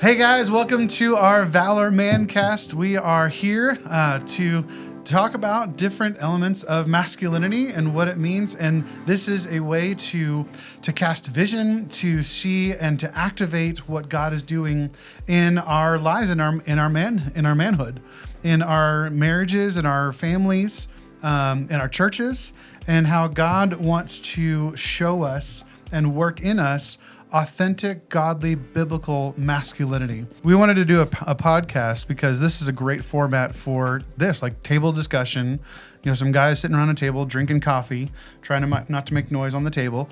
Hey guys, welcome to our Valor Man Cast. We are here to talk about different elements of masculinity and what it means. And this is a way to cast vision, to see and to activate what God is doing in our lives, in our manhood, in our marriages, in our families, in our churches, and how God wants to show us and work in us authentic, godly, biblical masculinity. We wanted to do a podcast because this is a great format for this, like table discussion. You know, some guys sitting around a table drinking coffee, trying to not to make noise on the table,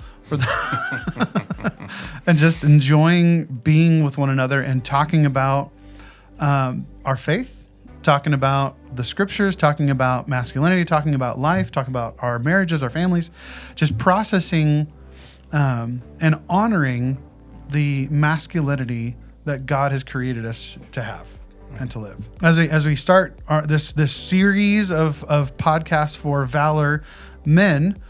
and just enjoying being with one another and talking about our faith, talking about the scriptures, talking about masculinity, talking about life, talking about our marriages, our families, just processing and honoring the masculinity that God has created us to have and to live. As we start this series of podcasts for Valor Men,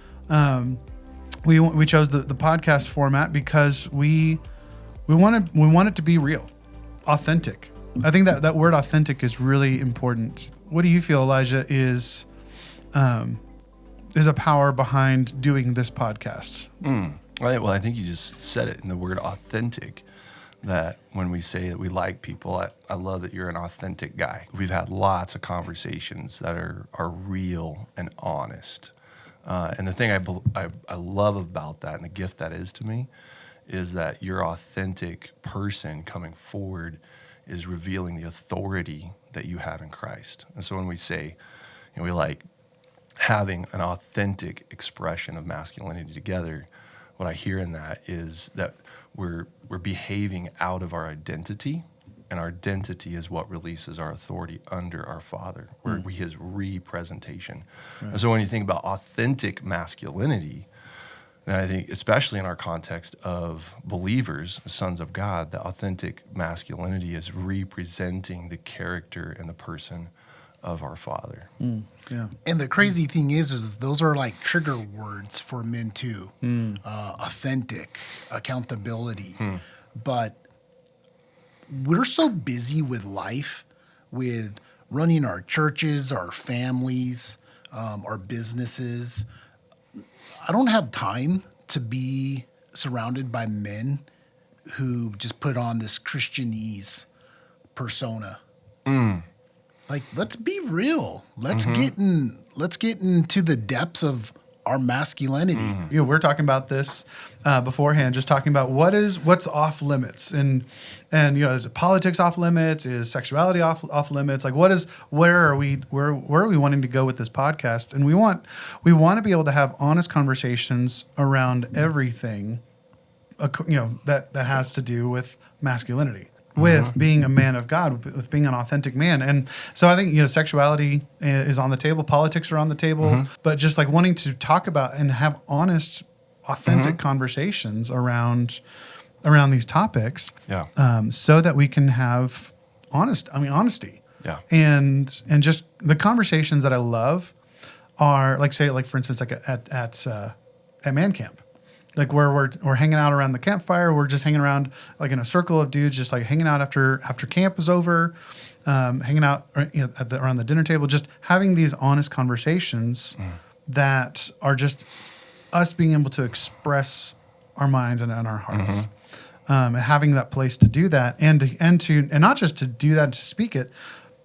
we chose the podcast format because we want it to be real, authentic. I think that word authentic is really important. What do you feel, Elijah, is a power behind doing this podcast? Well, I think you just said it in the word authentic, that when we say that we like people, I love that you're an authentic guy. We've had lots of conversations that are real and honest. And the thing I love about that and the gift that is to me is that your authentic person coming forward is revealing the authority that you have in Christ. And so when we say, we like having an authentic expression of masculinity together, what I hear in that is that we're behaving out of our identity, and our identity is what releases our authority under our Father. We're His representation. Right. And so when you think about authentic masculinity, then I think, especially in our context of believers, sons of God, the authentic masculinity is representing the character and the person of our Father. Yeah. And the crazy thing is those are like trigger words for men too. Authentic, accountability. But we're so busy with life, with running our churches, our families, our businesses. I don't have time to be surrounded by men who just put on this Christianese persona. Like, let's be real. Let's get into the depths of our masculinity. We're talking about this beforehand, just talking about what's off limits, and is politics off limits? Is sexuality off limits? Like, where are we wanting to go with this podcast? And we want to be able to have honest conversations around everything, that has to do with masculinity, with being a man of God, with being an authentic man. And so I think, sexuality is on the table, politics are on the table, but just like wanting to talk about and have honest, authentic conversations around these topics, so that we can have honesty. Yeah. And just the conversations that I love are for instance, like at Man Camp. Like where we're hanging out around the campfire, we're just hanging around like in a circle of dudes, just like hanging out after camp is over, hanging out around the dinner table, just having these honest conversations that are just us being able to express our minds and our hearts, and having that place to do that, and not just to do that, to speak it,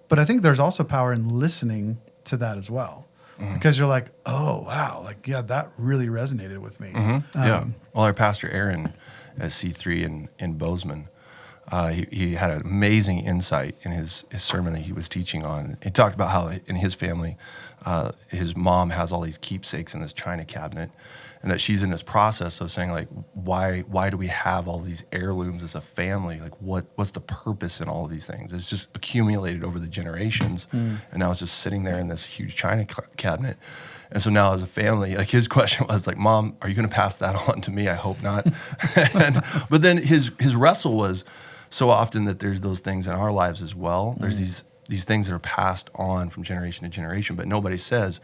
but I think there's also power in listening to that as well. Because you're like, oh, wow, like, yeah, that really resonated with me. Well, our pastor Aaron at C3 in Bozeman, he had an amazing insight in his sermon that he was teaching on. He talked about how in his family, his mom has all these keepsakes in this china cabinet, and that she's in this process of saying, like, why do we have all these heirlooms as a family? Like, what's the purpose in all of these things? It's just accumulated over the generations, and now it's just sitting there in this huge china cabinet. And so now as a family, like, his question was like, Mom, are you going to pass that on to me? I hope not. But then his wrestle was so often that there's those things in our lives as well. There's these things that are passed on from generation to generation, but nobody says,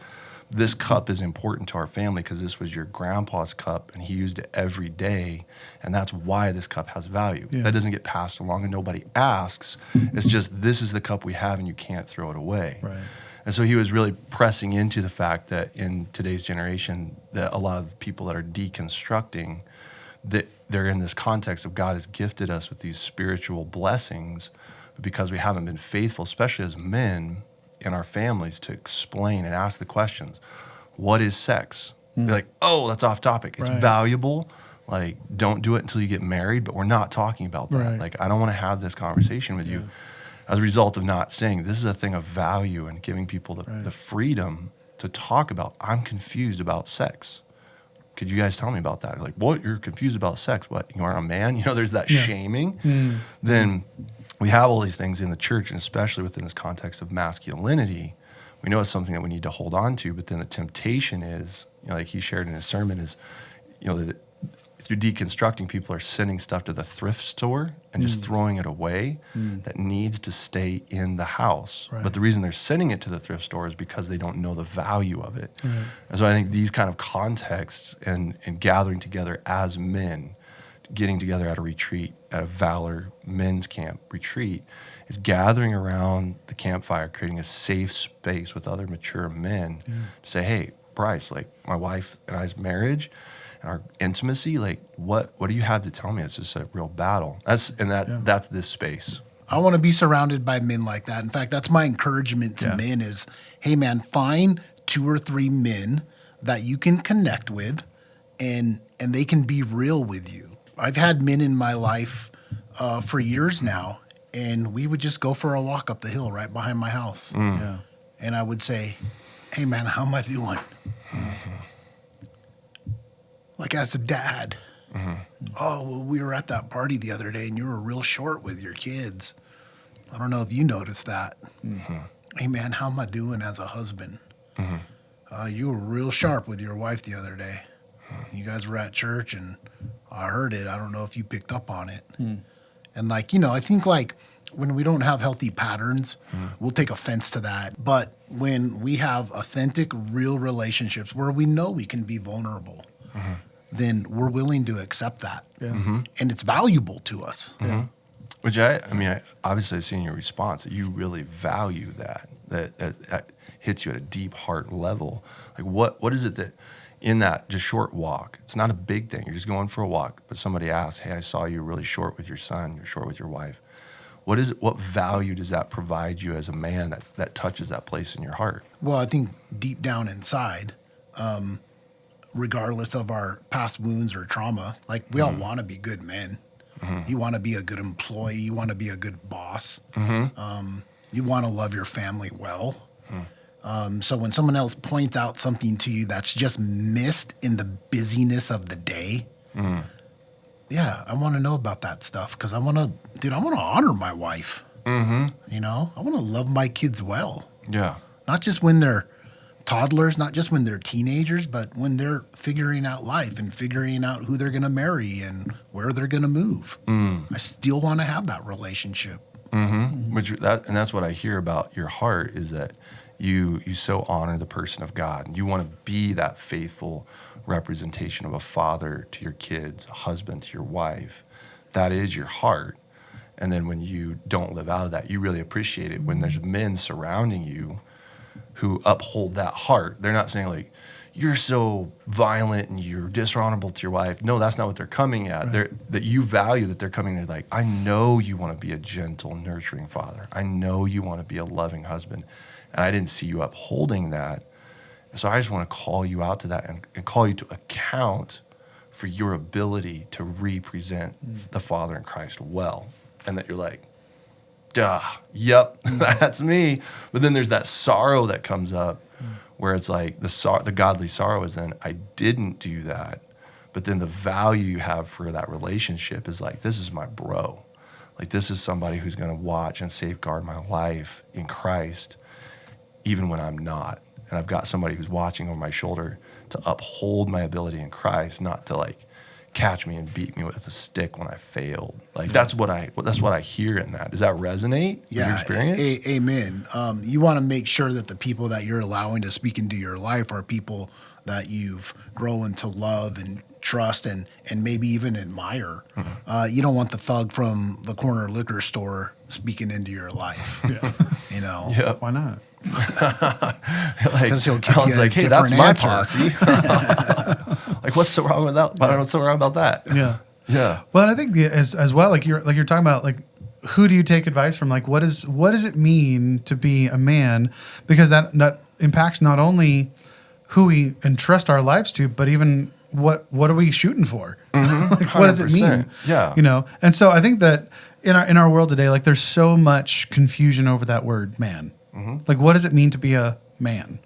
this cup is important to our family because this was your grandpa's cup and he used it every day. And that's why this cup has value. Yeah. That doesn't get passed along and nobody asks. It's just, this is the cup we have and you can't throw it away. Right. And so he was really pressing into the fact that in today's generation, that a lot of people that are deconstructing, that they're in this context of God has gifted us with these spiritual blessings, but because we haven't been faithful, especially as men in our families, to explain and ask the questions, what is sex? You're like, oh, that's off topic. It's Right. valuable. Like, don't do it until you get married, but we're not talking about that. Right. Like, I don't want to have this conversation with you as a result of not saying this is a thing of value and giving people the freedom to talk about, I'm confused about sex. Could you guys tell me about that? Like, what? You're confused about sex? What? You aren't a man? You know, there's that shaming. Then we have all these things in the church, and especially within this context of masculinity, we know it's something that we need to hold on to. But then the temptation is, you know, like he shared in his sermon, is, you know, that through deconstructing, people are sending stuff to the thrift store and just throwing it away that needs to stay in the house. Right. But the reason they're sending it to the thrift store is because they don't know the value of it. Right. And so I think these kind of contexts and gathering together as men, getting together at a retreat, at a Valor men's camp retreat, is gathering around the campfire, creating a safe space with other mature men to say, hey, Bryce, like my wife and I's marriage and our intimacy, like what do you have to tell me? It's just a real battle. That's this space. I want to be surrounded by men like that. In fact, that's my encouragement to men is, hey man, find 2 or 3 men that you can connect with and they can be real with you. I've had men in my life for years now, and we would just go for a walk up the hill right behind my house. Yeah. And I would say, hey man, how am I doing? Like as a dad. Oh, well, we were at that party the other day and you were real short with your kids. I don't know if you noticed that. Hey man, how am I doing as a husband? You were real sharp with your wife the other day. You guys were at church and I heard it. I don't know if you picked up on it. And like, you know, I think like when we don't have healthy patterns, we'll take offense to that. But when we have authentic, real relationships where we know we can be vulnerable, then we're willing to accept that. And it's valuable to us. Which I obviously I see in your response that you really value that hits you at a deep heart level. Like what is it that in that just short walk, it's not a big thing, you're just going for a walk, but somebody asks, hey, I saw you really short with your son, you're short with your wife. What is it, what value does that provide you as a man that touches that place in your heart? Well, I think deep down inside, regardless of our past wounds or trauma, like we all want to be good men. You want to be a good employee. You want to be a good boss. You want to love your family well. So when someone else points out something to you that's just missed in the busyness of the day, yeah, I want to know about that stuff because I want to honor my wife. You know, I want to love my kids well. Yeah. Not just when they're toddlers, not just when they're teenagers, but when they're figuring out life and figuring out who they're going to marry and where they're going to move. I still want to have that relationship. And that's what I hear about your heart is that you so honor the person of God. You want to be that faithful representation of a father to your kids, a husband to your wife. That is your heart. And then when you don't live out of that, you really appreciate it when there's men surrounding you who uphold that heart. They're not saying like, you're so violent and you're dishonorable to your wife. No, that's not what they're coming at. That you value that they're coming there like, I know you want to be a gentle, nurturing father. I know you want to be a loving husband. And I didn't see you upholding that. And so I just want to call you out to that and call you to account for your ability to represent the Father in Christ well. And that you're like, duh, yep, that's me. But then there's that sorrow that comes up where it's like the godly sorrow is then I didn't do that. But then the value you have for that relationship is like, this is my bro. Like this is somebody who's going to watch and safeguard my life in Christ, even when I'm not. And I've got somebody who's watching over my shoulder to uphold my ability in Christ, not to like catch me and beat me with a stick when I failed. Like that's what I hear in that. Does that resonate with your experience? Amen. You want to make sure that the people that you're allowing to speak into your life are people that you've grown to love and trust and maybe even admire. You don't want the thug from the corner liquor store speaking into your life. You know, Yeah. Why not? Like, he'll give Alan's you a like, hey, that's different my answer. posse. Like, what's so wrong with that? I don't know what's so wrong about that. Yeah. Yeah. Well, and I think as well, like you're talking about, like, who do you take advice from? Like, what does it mean to be a man? Because that impacts not only who we entrust our lives to, but even what are we shooting for? Like, what does it mean? 100%. Yeah. You know. And so I think that in our world today, like, there's so much confusion over that word man. Like, what does it mean to be a man?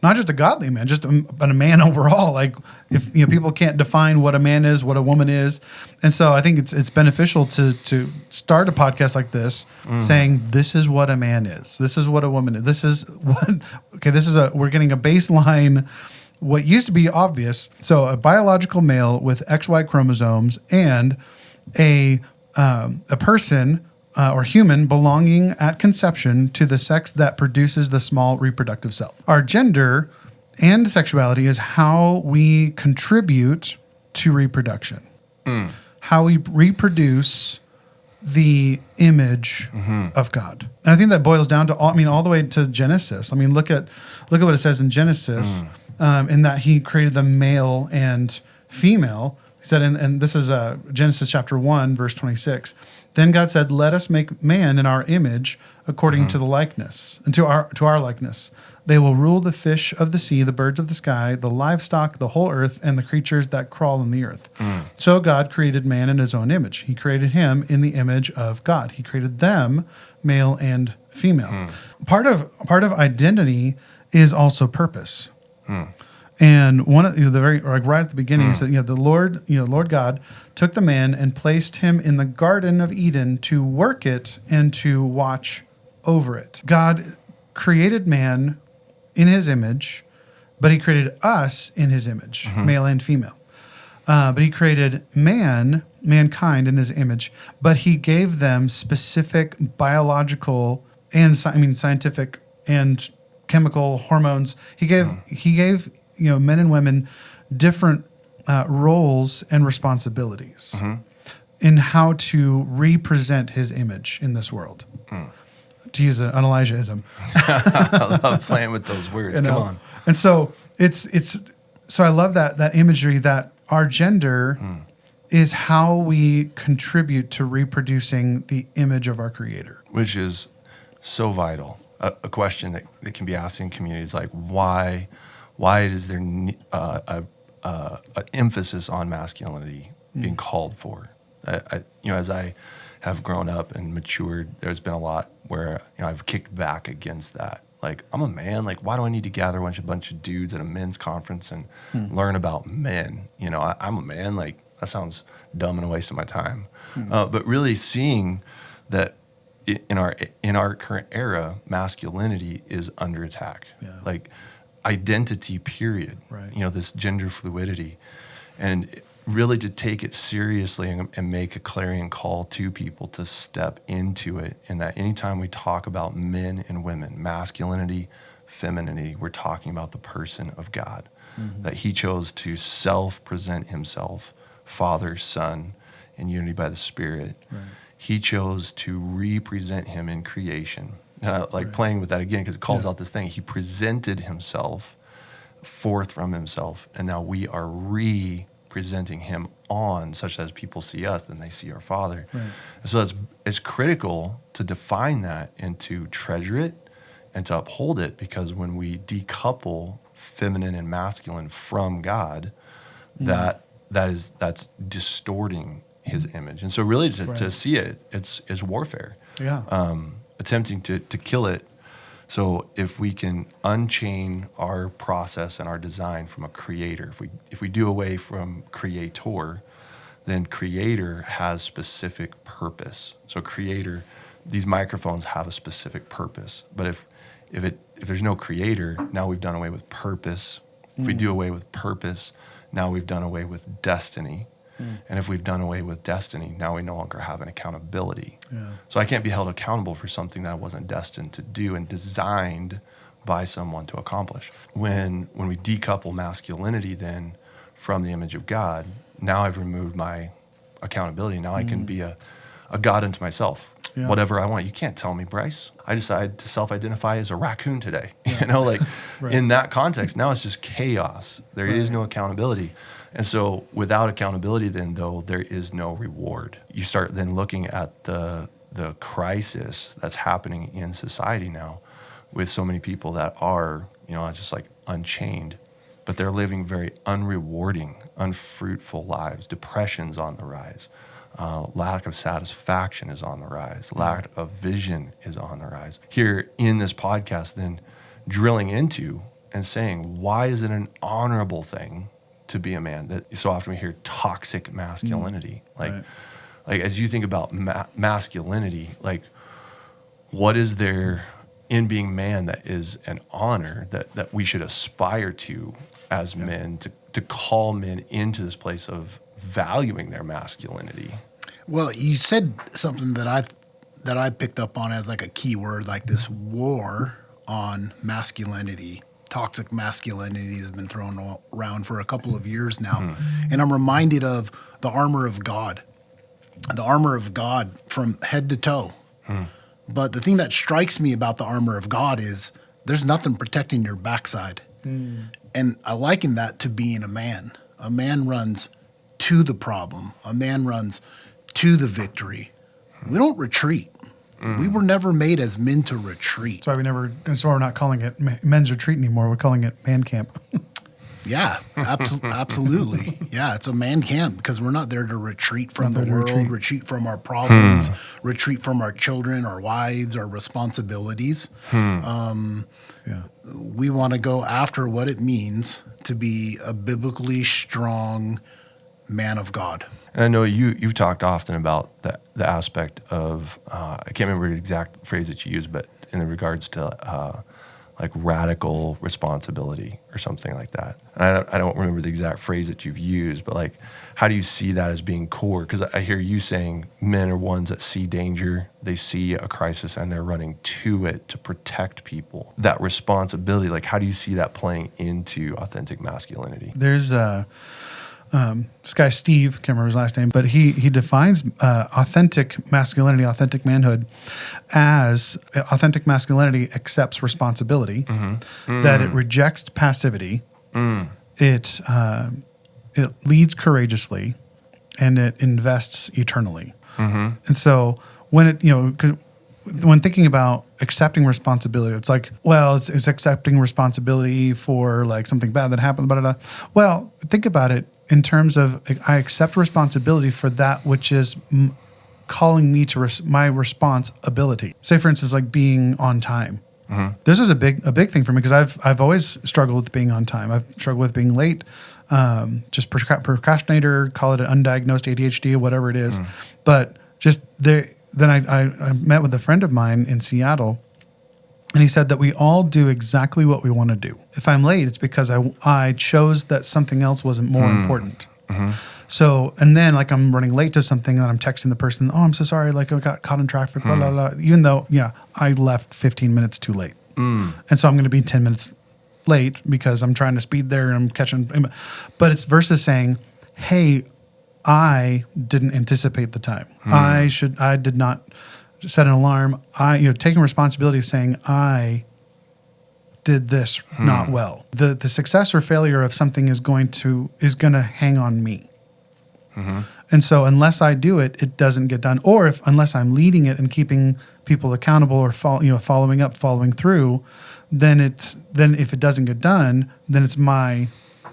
Not just a godly man, just but a man overall. Like, if people can't define what a man is, what a woman is, and so I think it's beneficial to start a podcast like this, saying this is what a man is, this is what a woman is, this is what. Okay, we're getting a baseline. What used to be obvious. So a biological male with XY chromosomes and a person. Or human belonging at conception to the sex that produces the small reproductive cell. Our gender and sexuality is how we contribute to reproduction, how we reproduce the image of God. And I think that boils down to all the way to Genesis. I mean, look at what it says in Genesis, in that he created the male and female. He said, and this is Genesis chapter 1, verse 26. Then God said, "Let us make man in our image, according to the likeness, and to our likeness. They will rule the fish of the sea, the birds of the sky, the livestock, the whole earth, and the creatures that crawl in the earth." So God created man in his own image. He created him in the image of God. He created them, male and female. Part of identity is also purpose. And one of the right at the beginning, he said, the Lord God took the man and placed him in the Garden of Eden to work it and to watch over it. God created man in his image, but he created us in his image, male and female. But he created mankind in his image, but he gave them specific biological and scientific and chemical hormones. He gave men and women different roles and responsibilities in how to represent his image in this world. To use an Elijah-ism. I love playing with those words. Come on. And so so I love that imagery that our gender is how we contribute to reproducing the image of our Creator. Which is so vital. A question that can be asked in communities like, why is there an emphasis on masculinity being called for? As I have grown up and matured, there's been a lot where I've kicked back against that. Like, I'm a man. Like, why do I need to gather a bunch of dudes at a men's conference and learn about men? I'm a man. Like, that sounds dumb and a waste of my time. But really seeing that in our current era, masculinity is under attack. Yeah. Like, identity, period. Right. This gender fluidity, and really to take it seriously and make a clarion call to people to step into it. And that anytime we talk about men and women, masculinity, femininity, we're talking about the person of God, that he chose to self-present himself, Father, Son, in unity by the Spirit. Right. He chose to represent him in creation. Playing with that again, because it calls out this thing. He presented himself forth from himself, and now we are representing him on, such as people see us, then they see our Father. Right. So it's critical to define that and to treasure it and to uphold it, because when we decouple feminine and masculine from God, that's distorting his image. And so really to see it, it's warfare. Yeah. Attempting to kill it. So if we can unchain our process and our design from a creator, if we do away from creator, then creator has specific purpose. So creator, these microphones have a specific purpose. But if there's no creator, now we've done away with purpose. If we do away with purpose, now we've done away with destiny. And if we've done away with destiny, now we no longer have an accountability. Yeah. So I can't be held accountable for something that I wasn't destined to do and designed by someone to accomplish. When we decouple masculinity then from the image of God, now I've removed my accountability. Now I can be a God unto myself. Yeah. Whatever I want. You can't tell me, Bryce. I decide to self-identify as a raccoon today. You know, like in that context, now it's just chaos. There is no accountability. And so without accountability then, though, there is no reward. You start then looking at the crisis that's happening in society now with so many people that are, you know, just like unchained, but they're living very unrewarding, unfruitful lives. Depression's on the rise. Lack of satisfaction is on the rise. Lack of vision is on the rise. Here in this podcast, then drilling into and saying, why is it an honorable thing to be a man? That so often we hear toxic masculinity. Like as you think about masculinity, like what is there in being man that is an honor that we should aspire to as men, to call men into this place of valuing their masculinity? Well, you said something that I picked up on as like a key word, like this war on masculinity. Toxic masculinity has been thrown around for a couple of years now. And I'm reminded of the armor of God. The armor of God from head to toe. But the thing that strikes me about the armor of God is there's nothing protecting your backside. And I liken that to being a man. A man runs to the problem. A man runs to the victory. We don't retreat. We were never made as men to retreat. That's why we're not calling it men's retreat anymore. We're calling it man camp. Yeah, absolutely. Yeah, it's a man camp because we're not there to retreat from the world, retreat from our problems, retreat from our children, our wives, our responsibilities. We want to go after what it means to be a biblically strong man of God. And I know you've talked often about the aspect of, I can't remember the exact phrase that you used, but in regards to like radical responsibility or something like that. And I don't remember the exact phrase that you've used, but like, how do you see that as being core? Because I hear you saying men are ones that see danger, they see a crisis, and they're running to it to protect people. That responsibility, like how do you see that playing into authentic masculinity? There's this guy Steve, can't remember his last name, but he defines authentic masculinity, authentic manhood, as authentic masculinity accepts responsibility, that it rejects passivity, it leads courageously, and it invests eternally. And so when when thinking about accepting responsibility, it's like, well, it's accepting responsibility for like something bad that happened, blah, blah, blah. Well, think about it in terms of I accept responsibility for that which is calling me to my responsibility. Say, for instance, like being on time. This is a big thing for me because I've always struggled with being on time. I've struggled with being late, just procrastinator, call it an undiagnosed ADHD or whatever it is. But just there. Then I met with a friend of mine in Seattle, and he said that we all do exactly what we want to do. If I'm late, it's because I chose that something else wasn't more important. So, and then like I'm running late to something and I'm texting the person, oh, I'm so sorry, like I got caught in traffic, blah, blah, blah. Even though, I left 15 minutes too late. And so I'm going to be 10 minutes late because I'm trying to speed there and I'm catching. But it's versus saying, hey, I didn't anticipate the time. I did not set an alarm. Taking responsibility, saying I did this not well. The success or failure of something is going to hang on me. And so unless I do it, it doesn't get done. Or unless I'm leading it and keeping people accountable or following up, following through, then if it doesn't get done, then it's my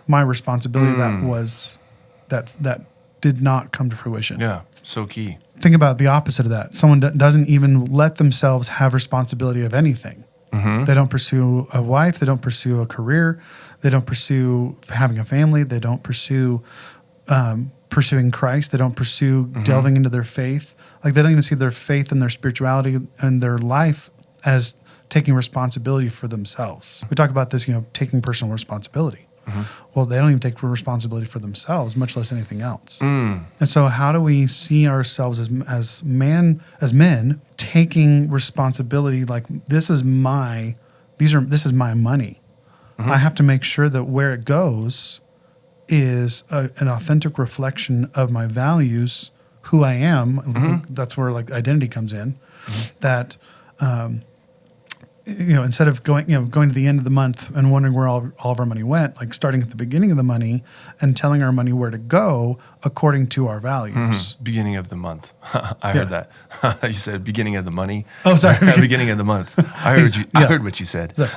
responsibility that did not come to fruition. Yeah, so key. Think about the opposite of that. Someone doesn't even let themselves have responsibility of anything. They don't pursue a wife. They don't pursue a career. They don't pursue having a family. They don't pursue pursuing Christ. They don't pursue delving into their faith. Like they don't even see their faith and their spirituality and their life as taking responsibility for themselves. We talk about this, taking personal responsibility. Well, they don't even take responsibility for themselves, much less anything else. And so how do we see ourselves as men taking responsibility? Like, this is my money. I have to make sure that where it goes is an authentic reflection of my values, who I am. That's where like identity comes in. That, instead of going to the end of the month and wondering where all of our money went, like starting at the beginning of the money and telling our money where to go according to our values. Beginning of the month. I heard that. You said beginning of the money. Oh, sorry. Beginning of the month. I heard what you said. Sorry,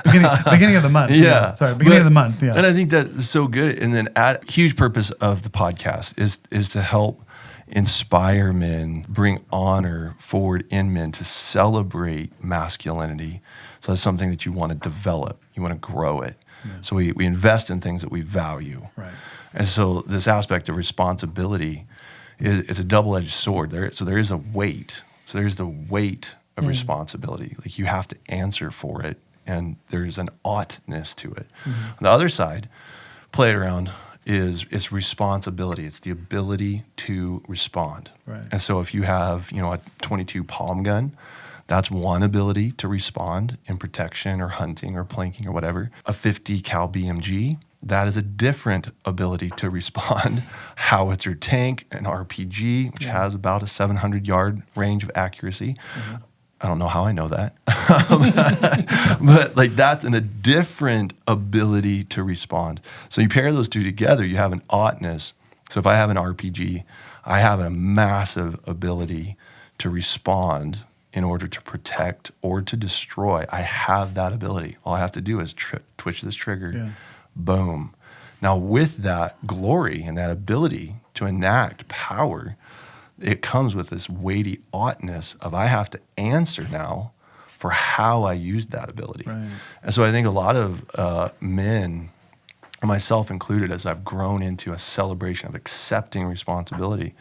beginning of the month. Yeah. Sorry, beginning of the month. Yeah. And I think that's so good. And then huge purpose of the podcast is to help inspire men, bring honor forward in men, to celebrate masculinity. So that's something that you want to develop. You want to grow it. Yeah. So we invest in things that we value. Right. And so this aspect of responsibility is a double-edged sword. There is a weight. So there's the weight of responsibility. Like, you have to answer for it, and there's an oughtness to it. On the other side, play it around, is it's responsibility. It's the ability to respond. Right. And so if you have, a 22 palm gun, that's one ability to respond in protection or hunting or planking or whatever. A 50 cal BMG, that is a different ability to respond. Howitzer tank, an RPG, which has about a 700-yard range of accuracy. I don't know how I know that. But like, that's a different ability to respond. So you pair those two together, you have an oughtness. So if I have an RPG, I have a massive ability to respond in order to protect or to destroy. I have that ability. All I have to do is twitch this trigger. Yeah. Boom. Now, with that glory and that ability to enact power, it comes with this weighty oughtness of, I have to answer now for how I used that ability. Right. And so I think a lot of men, myself included, as I've grown into a celebration of accepting responsibility,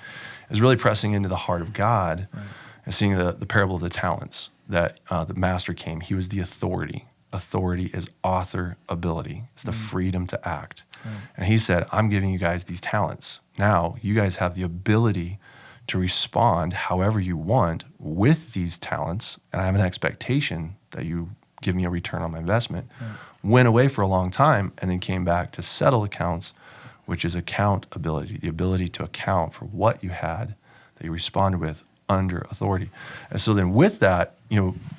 is really pressing into the heart of God. Right. And seeing the parable of the talents, that the master came. He was the authority. Authority is author ability. It's the freedom to act. Right. And he said, I'm giving you guys these talents. Now you guys have the ability to respond however you want with these talents. And I have an expectation that you give me a return on my investment. Right. Went away for a long time and then came back to settle accounts, which is accountability, the ability to account for what you had that you responded with under authority. And so then with that,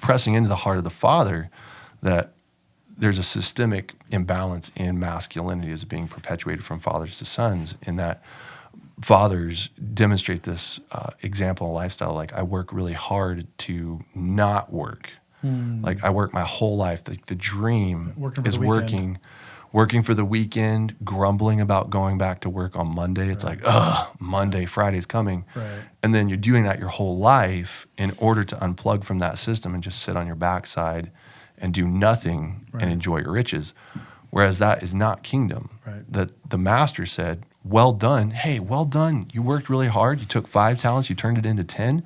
pressing into the heart of the Father, that there's a systemic imbalance in masculinity as being perpetuated from fathers to sons, in that fathers demonstrate this example and lifestyle. Like, I work really hard to not work. Like, I work my whole life. The dream is working for the weekend, grumbling about going back to work on Monday. It's like, Monday, Friday's coming. Right. And then you're doing that your whole life in order to unplug from that system and just sit on your backside and do nothing and enjoy your riches. Whereas that is not kingdom. Right. That the master said, well done. Hey, well done. You worked really hard. You took 5 talents. You turned it into 10.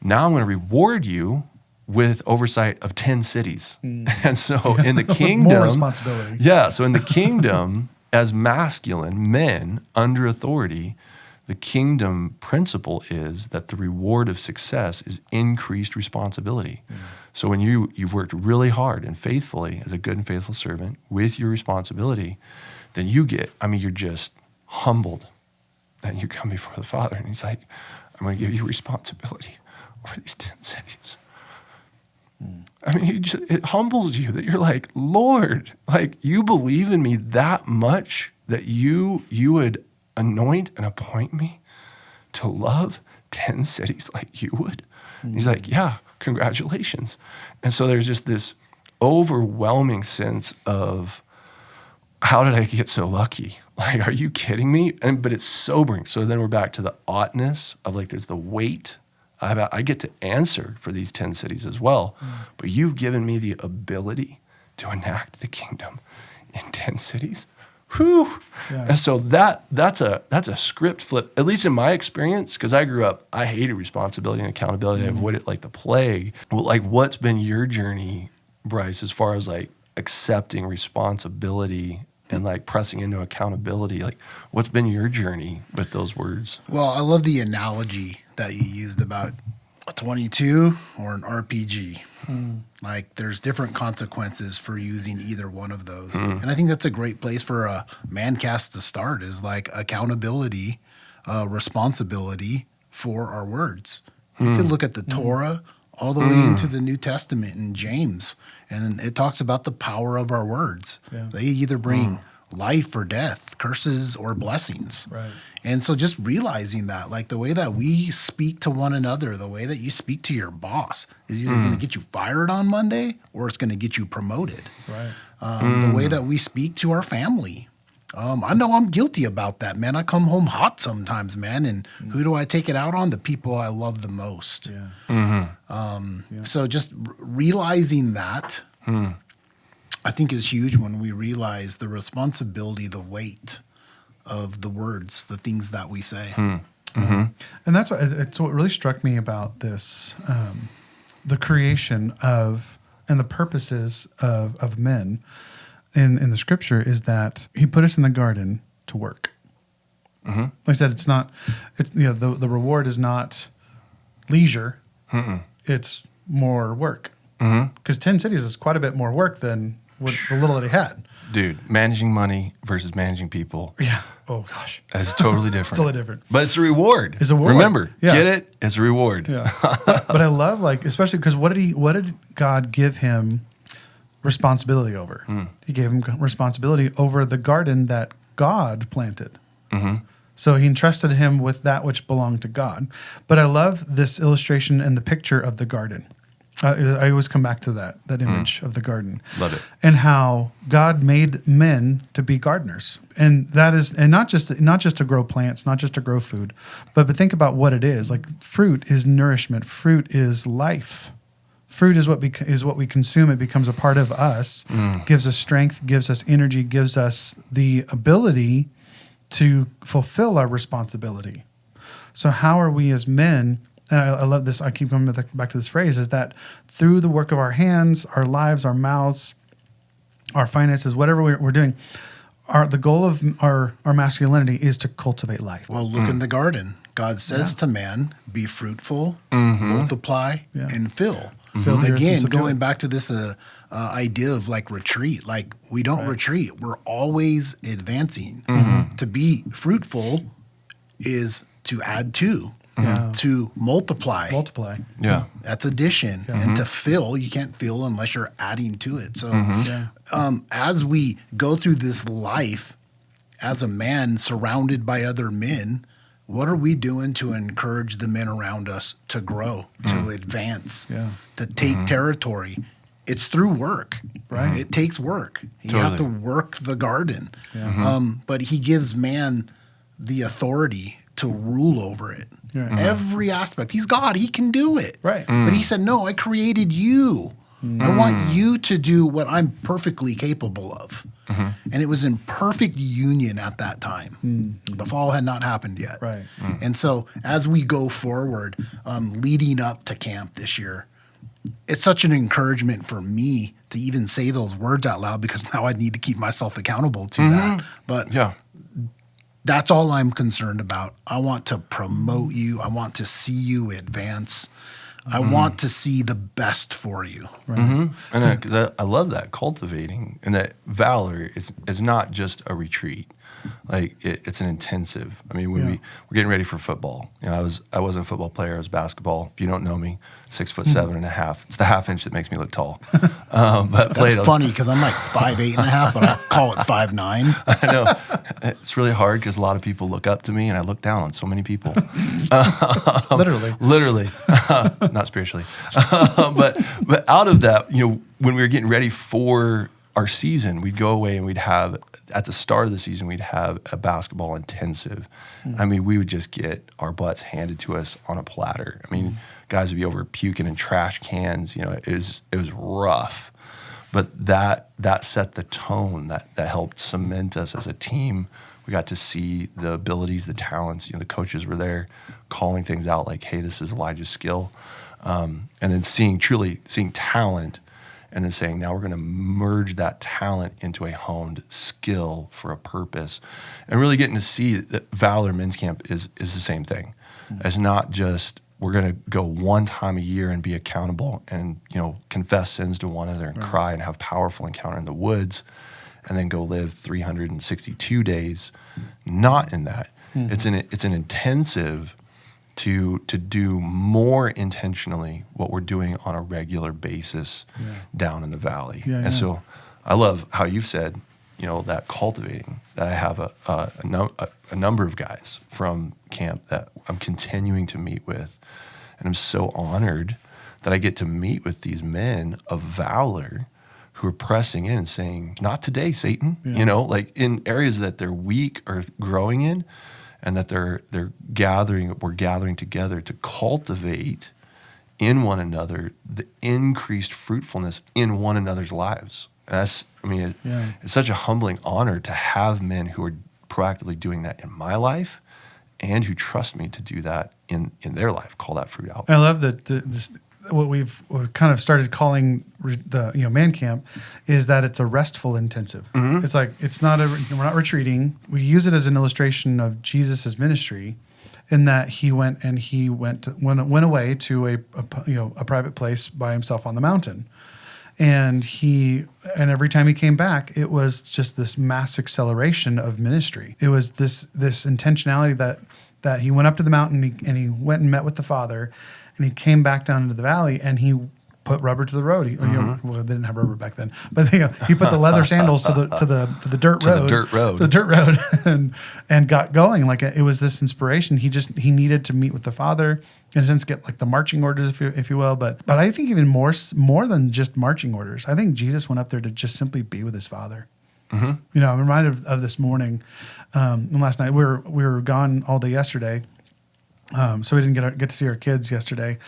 Now I'm going to reward you with oversight of 10 cities. And so in the kingdom, more responsibility. Yeah. So in the kingdom, as masculine men under authority, the kingdom principle is that the reward of success is increased responsibility. So when you've worked really hard and faithfully as a good and faithful servant with your responsibility, then you're just humbled. And you come before the Father and he's like, I'm going to give you responsibility over these 10 cities. I mean, it humbles you that you're like, Lord, like, you believe in me that much that you would anoint and appoint me to love 10 cities like you would. He's like, yeah, congratulations. And so there's just this overwhelming sense of, how did I get so lucky? Like, are you kidding me? But it's sobering. So then we're back to the oughtness of, like, there's the weight. I get to answer for these 10 cities as well, but you've given me the ability to enact the kingdom in 10 cities. Whew. Yeah. And so that's a script flip, at least in my experience, because I grew up, I hated responsibility and accountability. I avoided it like the plague. Well, like, what's been your journey, Bryce, as far as like accepting responsibility and like pressing into accountability. Like, what's been your journey with those words? Well, I love the analogy that you used about a 22 or an RPG. Like, there's different consequences for using either one of those. And I think that's a great place for a man cast to start, is like accountability, responsibility for our words. You can look at the Torah all the way into the New Testament in James, and it talks about the power of our words. Yeah. They either bring life or death, curses or blessings. Right. And so just realizing that, like the way that we speak to one another, the way that you speak to your boss is either going to get you fired on Monday or it's going to get you promoted. Right. The way that we speak to our family. I know I'm guilty about that, man. I come home hot sometimes, man. And who do I take it out on? The people I love the most. Yeah. So just realizing that, I think is huge when we realize the responsibility, the weight of the words, the things that we say. And that's what really struck me about this, the creation of and the purposes of men in the scripture is that he put us in the garden to work. Like I said, it's not, the reward is not leisure. It's more work. Because 10 cities is quite a bit more work than what the little that he had. Dude, managing money versus managing people. Yeah. Oh gosh. It's totally different. Totally different. But it's a reward. It's a reward. Remember, Yeah. get it? It's a reward. Yeah. But I love, like, especially because what did God give him responsibility over? He gave him responsibility over the garden that God planted. So he entrusted him with that which belonged to God. But I love this illustration and the picture of the garden. I always come back to that image of the garden. Love it. And how God made men to be gardeners. And that is, and not just to grow plants, not just to grow food, but think about what it is. Like, fruit is nourishment. Fruit is life. Fruit is what we consume. It becomes a part of us, gives us strength, gives us energy, gives us the ability to fulfill our responsibility. So how are we as men, and I love this, I keep coming back to this phrase, is that through the work of our hands, our lives, our mouths, our finances, whatever we're doing, the goal of our masculinity is to cultivate life. Well, look in the garden. God says to man, be fruitful, multiply, and fill. Fill the earth and Again, subdue going it. back to this idea of like retreat, like we don't retreat. We're always advancing. To be fruitful is to add to, to multiply. Yeah. That's addition. And to fill, you can't fill unless you're adding to it. So as we go through this life as a man surrounded by other men, what are we doing to encourage the men around us to grow, to advance, to take territory? It's through work. Right. It takes work. You Totally. have to work the garden. But he gives man the authority to rule over it. Every aspect. He's God. He can do it. Right. But he said, no, I created you. I want you to do what I'm perfectly capable of. And it was in perfect union at that time. The fall had not happened yet. Right. And so as we go forward, leading up to camp this year, it's such an encouragement for me to even say those words out loud, because now I need to keep myself accountable to that. But that's all I'm concerned about. I want to promote you. I want to see you advance. I want to see the best for you. And I love that, cultivating, and that valor is not just a retreat. Like, it's an intensive. I mean, when we're getting ready for football, I wasn't a football player. I was basketball. If you don't know me, 6'7.5". It's the half inch that makes me look tall. But That's funny, because I'm like 5'8.5", but I call it 5'9". I know. It's really hard because a lot of people look up to me, and I look down on so many people. Literally, not spiritually. But out of that, when we were getting ready for our season, we'd go away and we'd have, at the start of the season, we'd have a basketball intensive. I mean, we would just get our butts handed to us on a platter. I mean, guys would be over puking in trash cans. It was rough. But that set the tone, that helped cement us as a team. We got to see the abilities, the talents. The coaches were there calling things out like, hey, this is Elijah's skill. And then seeing talent and then saying, now we're going to merge that talent into a honed skill for a purpose, and really getting to see that Valor Men's Camp is the same thing. It's not just we're going to go one time a year and be accountable and, confess sins to one another and cry and have powerful encounter in the woods, and then go live 362 days. Not in that. It's an intensive to do more intentionally what we're doing on a regular basis down in the valley. So I love how you've said, that cultivating, that I have a number of guys from camp that I'm continuing to meet with. And I'm so honored that I get to meet with these men of valor who are pressing in and saying, not today, Satan, like in areas that they're weak or growing in, and that we're gathering together to cultivate in one another the increased fruitfulness in one another's lives. And it's such a humbling honor to have men who are proactively doing that in my life and who trust me to do that in their life, call that fruit out. I love that what we've kind of started calling the man camp is that it's a restful intensive. It's like we're not retreating. We use it as an illustration of Jesus's ministry, in that he went away to a private place by himself on the mountain, and every time he came back, it was just this mass acceleration of ministry. It was this intentionality that he went up to the mountain and he went and met with the Father. And he came back down into the valley, and he put rubber to the road. They didn't have rubber back then, but he put the leather sandals to the dirt road, and got going. Like it was this inspiration. He needed to meet with the Father, in a sense, get like the marching orders, if you will. But I think even more than just marching orders. I think Jesus went up there to just simply be with his Father. I'm reminded of this morning, last night. We were gone all day yesterday. So we didn't get to see our kids yesterday,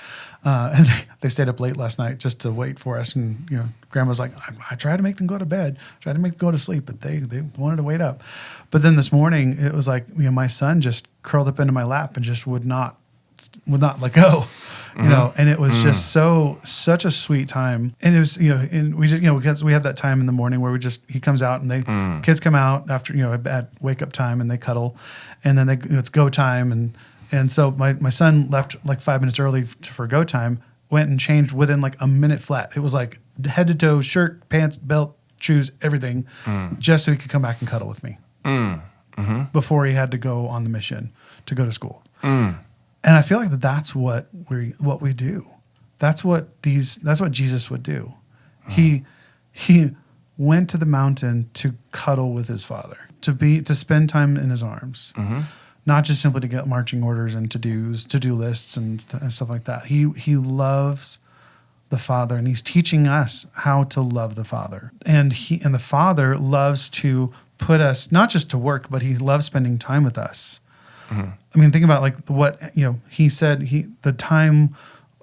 and they stayed up late last night just to wait for us. And Grandma's like, I tried to make them go to bed, tried to make them go to sleep, but they wanted to wait up. But then this morning it was like my son just curled up into my lap and just would not let go, and it was just such a sweet time. And it was and we just because we had that time in the morning where he comes out and kids come out after at wake up time and they cuddle, and then it's go time. And so my son left like 5 minutes early for go time, went and changed within like a minute flat. It was like head to toe, shirt, pants, belt, shoes, everything, just so he could come back and cuddle with me before he had to go on the mission to go to school. And I feel like that's what we do. That's what Jesus would do. He went to the mountain to cuddle with his Father, to spend time in his arms. Not just simply to get marching orders and to-do lists and stuff like that. He loves the Father, and he's teaching us how to love the Father. And the Father loves to put us not just to work, but he loves spending time with us. I mean, think about like what he said. The time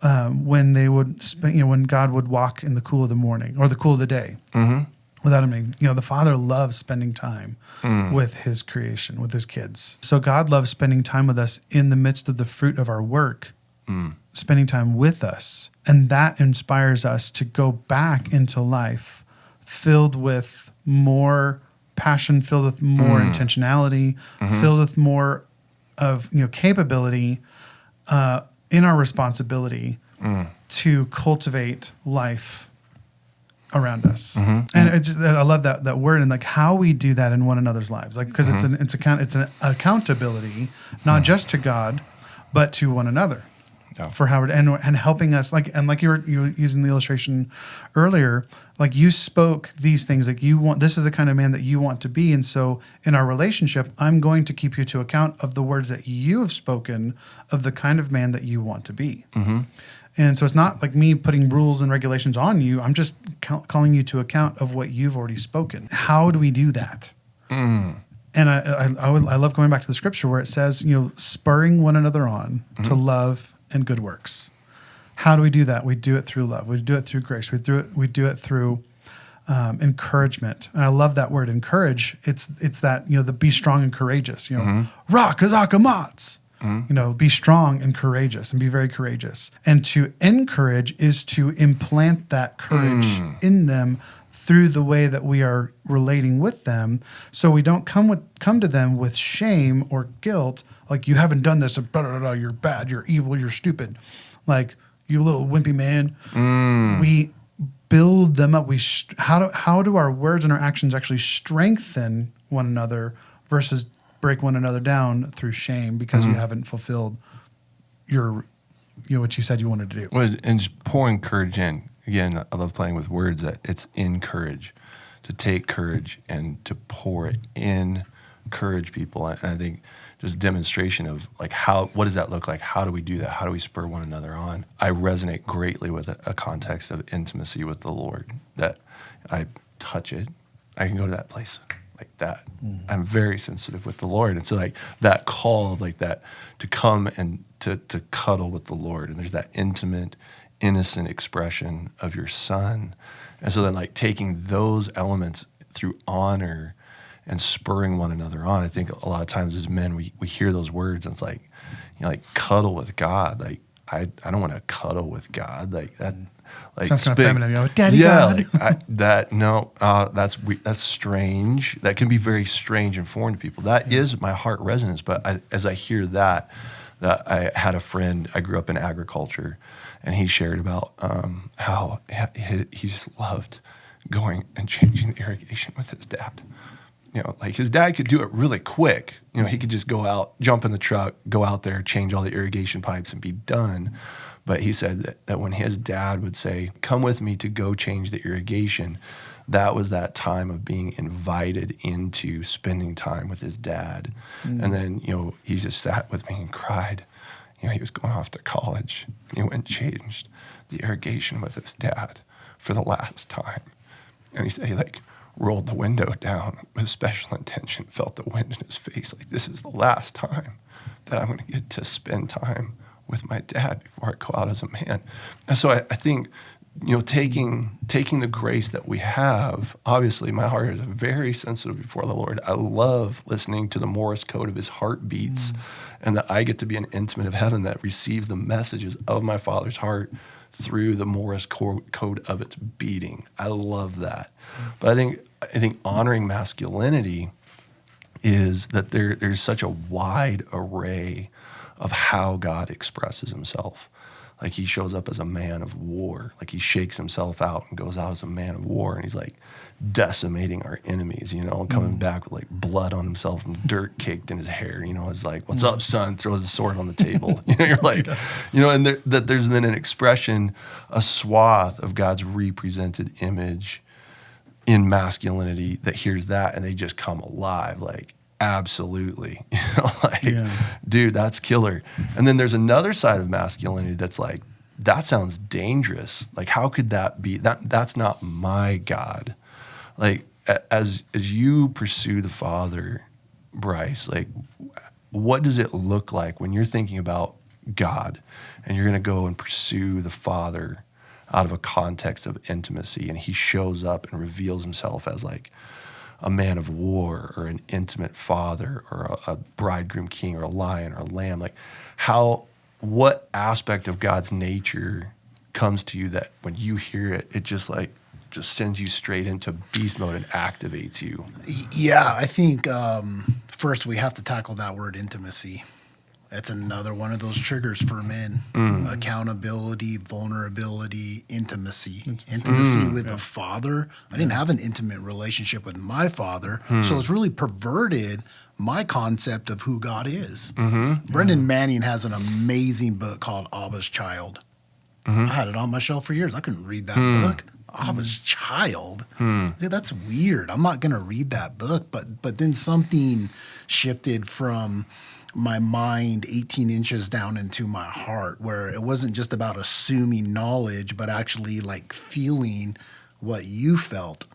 when they would spend, when God would walk in the cool of the morning or the cool of the day. Without him, the Father loves spending time with his creation, with his kids. So God loves spending time with us in the midst of the fruit of our work, spending time with us. And that inspires us to go back into life filled with more passion, filled with more intentionality, filled with more of capability in our responsibility to cultivate life around us. And I love that word, and like how we do that in one another's lives, like because it's an accountability, not just to God, but to one another. For Howard and helping us, like you were using the illustration earlier, like you spoke these things, like this is the kind of man that you want to be, and so in our relationship, I'm going to keep you to account of the words that you have spoken of the kind of man that you want to be. And so it's not like me putting rules and regulations on you. I'm just calling you to account of what you've already spoken. How do we do that? And I love going back to the scripture where it says, spurring one another on to love and good works. How do we do that? We do it through love. We do it through grace. We do it through encouragement. And I love that word, encourage. It's that, the be strong and courageous, Ra kazaka mats. Be strong and courageous and be very courageous. And to encourage is to implant that courage in them through the way that we are relating with them, so we don't come to them with shame or guilt, like, you haven't done this, you're bad, you're evil, you're stupid, like, you little wimpy man. We build them up. How do our words and our actions actually strengthen one another versus break one another down through shame because you haven't fulfilled what you said you wanted to do. Well, and just pouring courage in. Again, I love playing with words, that it's encourage, to take courage and to pour it in, encourage people. And I think just demonstration of like what does that look like? How do we do that? How do we spur one another on? I resonate greatly with a context of intimacy with the Lord, that I touch it. I can go to that place like that. I'm very sensitive with the Lord. And so like that call of like that, to come and to cuddle with the Lord. And there's that intimate, innocent expression of your son. And so then like taking those elements through honor and spurring one another on. I think a lot of times as men, we hear those words and it's like, like cuddle with God. Like, I don't want to cuddle with God. Like that, like sounds kind of feminine. Daddy God. Like that's strange. That can be very strange and foreign to people. That is my heart resonance. But as I hear that I had a friend, I grew up in agriculture, and he shared about how he just loved going and changing the irrigation with his dad. Like his dad could do it really quick. He could just go out, jump in the truck, go out there, change all the irrigation pipes and be done. But he said that when his dad would say, come with me to go change the irrigation, that was that time of being invited into spending time with his dad. And then, he just sat with me and cried. He was going off to college. He went and changed the irrigation with his dad for the last time. And he said he rolled the window down with special intention, felt the wind in his face. Like, this is the last time that I'm going to get to spend time with my dad before I go out as a man. And so I think, taking the grace that we have, obviously my heart is very sensitive before the Lord. I love listening to the Morse code of his heartbeats, and that I get to be an intimate of heaven that receives the messages of my Father's heart through the Morse code of its beating. I love that. But I think honoring masculinity is that there's such a wide array of how God expresses himself. Like, he shows up as a man of war. Like, he shakes himself out and goes out as a man of war, and he's like decimating our enemies, coming back with like blood on himself and dirt caked in his hair. It's like, what's up, son? Throws his sword on the table. You're like, and there's then an expression, a swath of God's represented image in masculinity that hears that and they just come alive. Like, absolutely. Dude, that's killer. And then there's another side of masculinity that's like, that sounds dangerous. Like, how could that be? That's not my God. Like, as you pursue the Father, Bryce, like, what does it look like when you're thinking about God and you're going to go and pursue the Father out of a context of intimacy, and he shows up and reveals himself as like a man of war or an intimate father or a bridegroom king or a lion or a lamb? Like, what aspect of God's nature comes to you that when you hear it, it just sends you straight into beast mode and activates you? Yeah, I think first we have to tackle that word intimacy. That's another one of those triggers for men. Accountability, vulnerability, intimacy. Intimacy with the Father. I didn't have an intimate relationship with my Father, so it's really perverted my concept of who God is. Brendan Manning has an amazing book called Abba's Child. I had it on my shelf for years. I couldn't read that book. Abba's Child? Dude, that's weird. I'm not going to read that book. But then something shifted from my mind 18 inches down into my heart, where it wasn't just about assuming knowledge, but actually like feeling what you felt.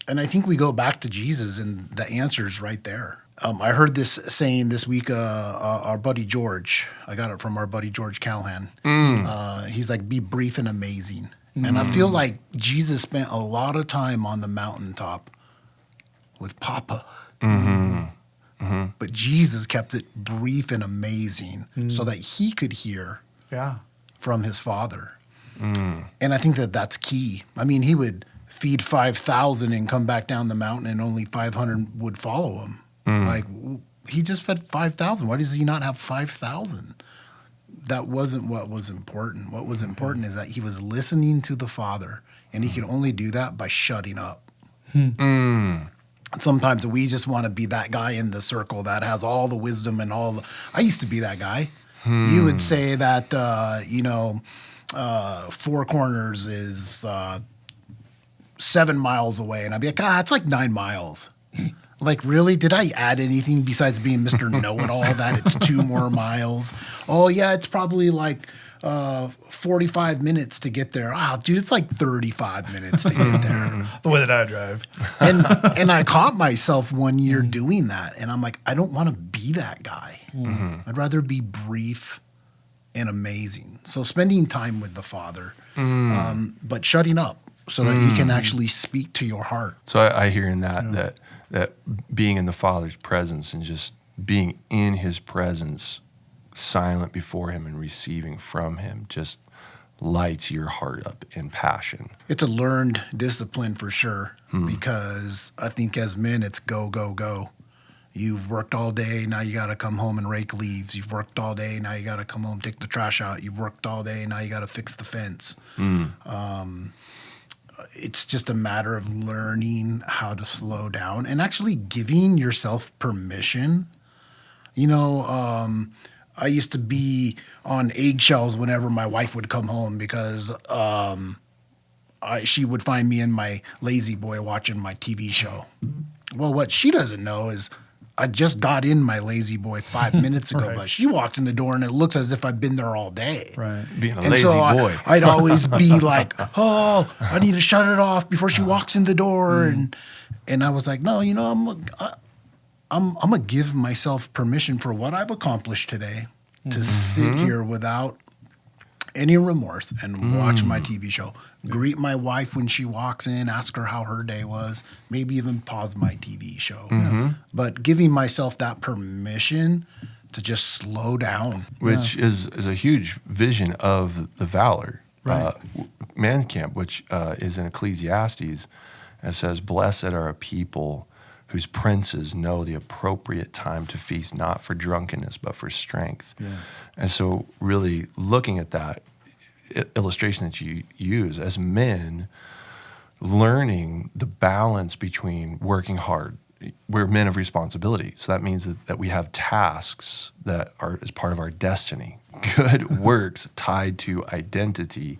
And I think we go back to Jesus, and the answer's right there. I heard this saying this week, our buddy George, I got it from our buddy George Callahan. He's like, be brief and amazing. And I feel like Jesus spent a lot of time on the mountaintop with Papa. but Jesus kept it brief and amazing so that he could hear Yeah. from his Father. And I think that that's key. I mean, he would feed 5,000 and come back down the mountain and only 500 would follow him. Like, he just fed 5,000. Why does he not have 5,000? That wasn't what was important. What was important is that he was listening to the Father, and he could only do that by shutting up. Sometimes we just want to be that guy in the circle that has all the wisdom and all the... I used to be that guy. You would say that, Four Corners is 7 miles away, and I'd be like, it's like 9 miles. Like, really? Did I add anything besides being Mr. Know-It-All that it's 2 more miles? Oh, yeah, it's probably like 45 minutes to get there. Oh, dude, it's like 35 minutes to get there. The way that I drive. And I caught myself one year doing that, and I'm like, I don't want to be that guy. I'd rather be brief and amazing. So spending time with the Father, but shutting up so that he can actually speak to your heart. So I hear in that being in the Father's presence and just being in his presence, silent before him and receiving from him, just lights your heart up in passion. It's a learned discipline for sure, because I think as men, it's go, go, go. You've worked all day, now you got to come home and rake leaves. You've worked all day, now you got to come home, take the trash out. You've worked all day, now you got to fix the fence. It's just a matter of learning how to slow down and actually giving yourself permission. I used to be on eggshells whenever my wife would come home because she would find me in my lazy boy watching my TV show. Well, what she doesn't know is I just got in my lazy boy 5 minutes ago, but she walks in the door and it looks as if I've been there all day. Right. Being a lazy boy. I'd always be like, oh, I need to shut it off before she walks in the door. And I was like, no, I'm going to give myself permission for what I've accomplished today to sit here without any remorse and watch my TV show. Greet my wife when she walks in, ask her how her day was, maybe even pause my TV show. But giving myself that permission to just slow down. Which is a huge vision of the Valor Man Camp, which is in Ecclesiastes. It says, blessed are a people whose princes know the appropriate time to feast, not for drunkenness, but for strength. Yeah. And so really looking at that illustration that you use as men, learning the balance between working hard. We're men of responsibility. So that means that we have tasks that are as part of our destiny. Good works tied to identity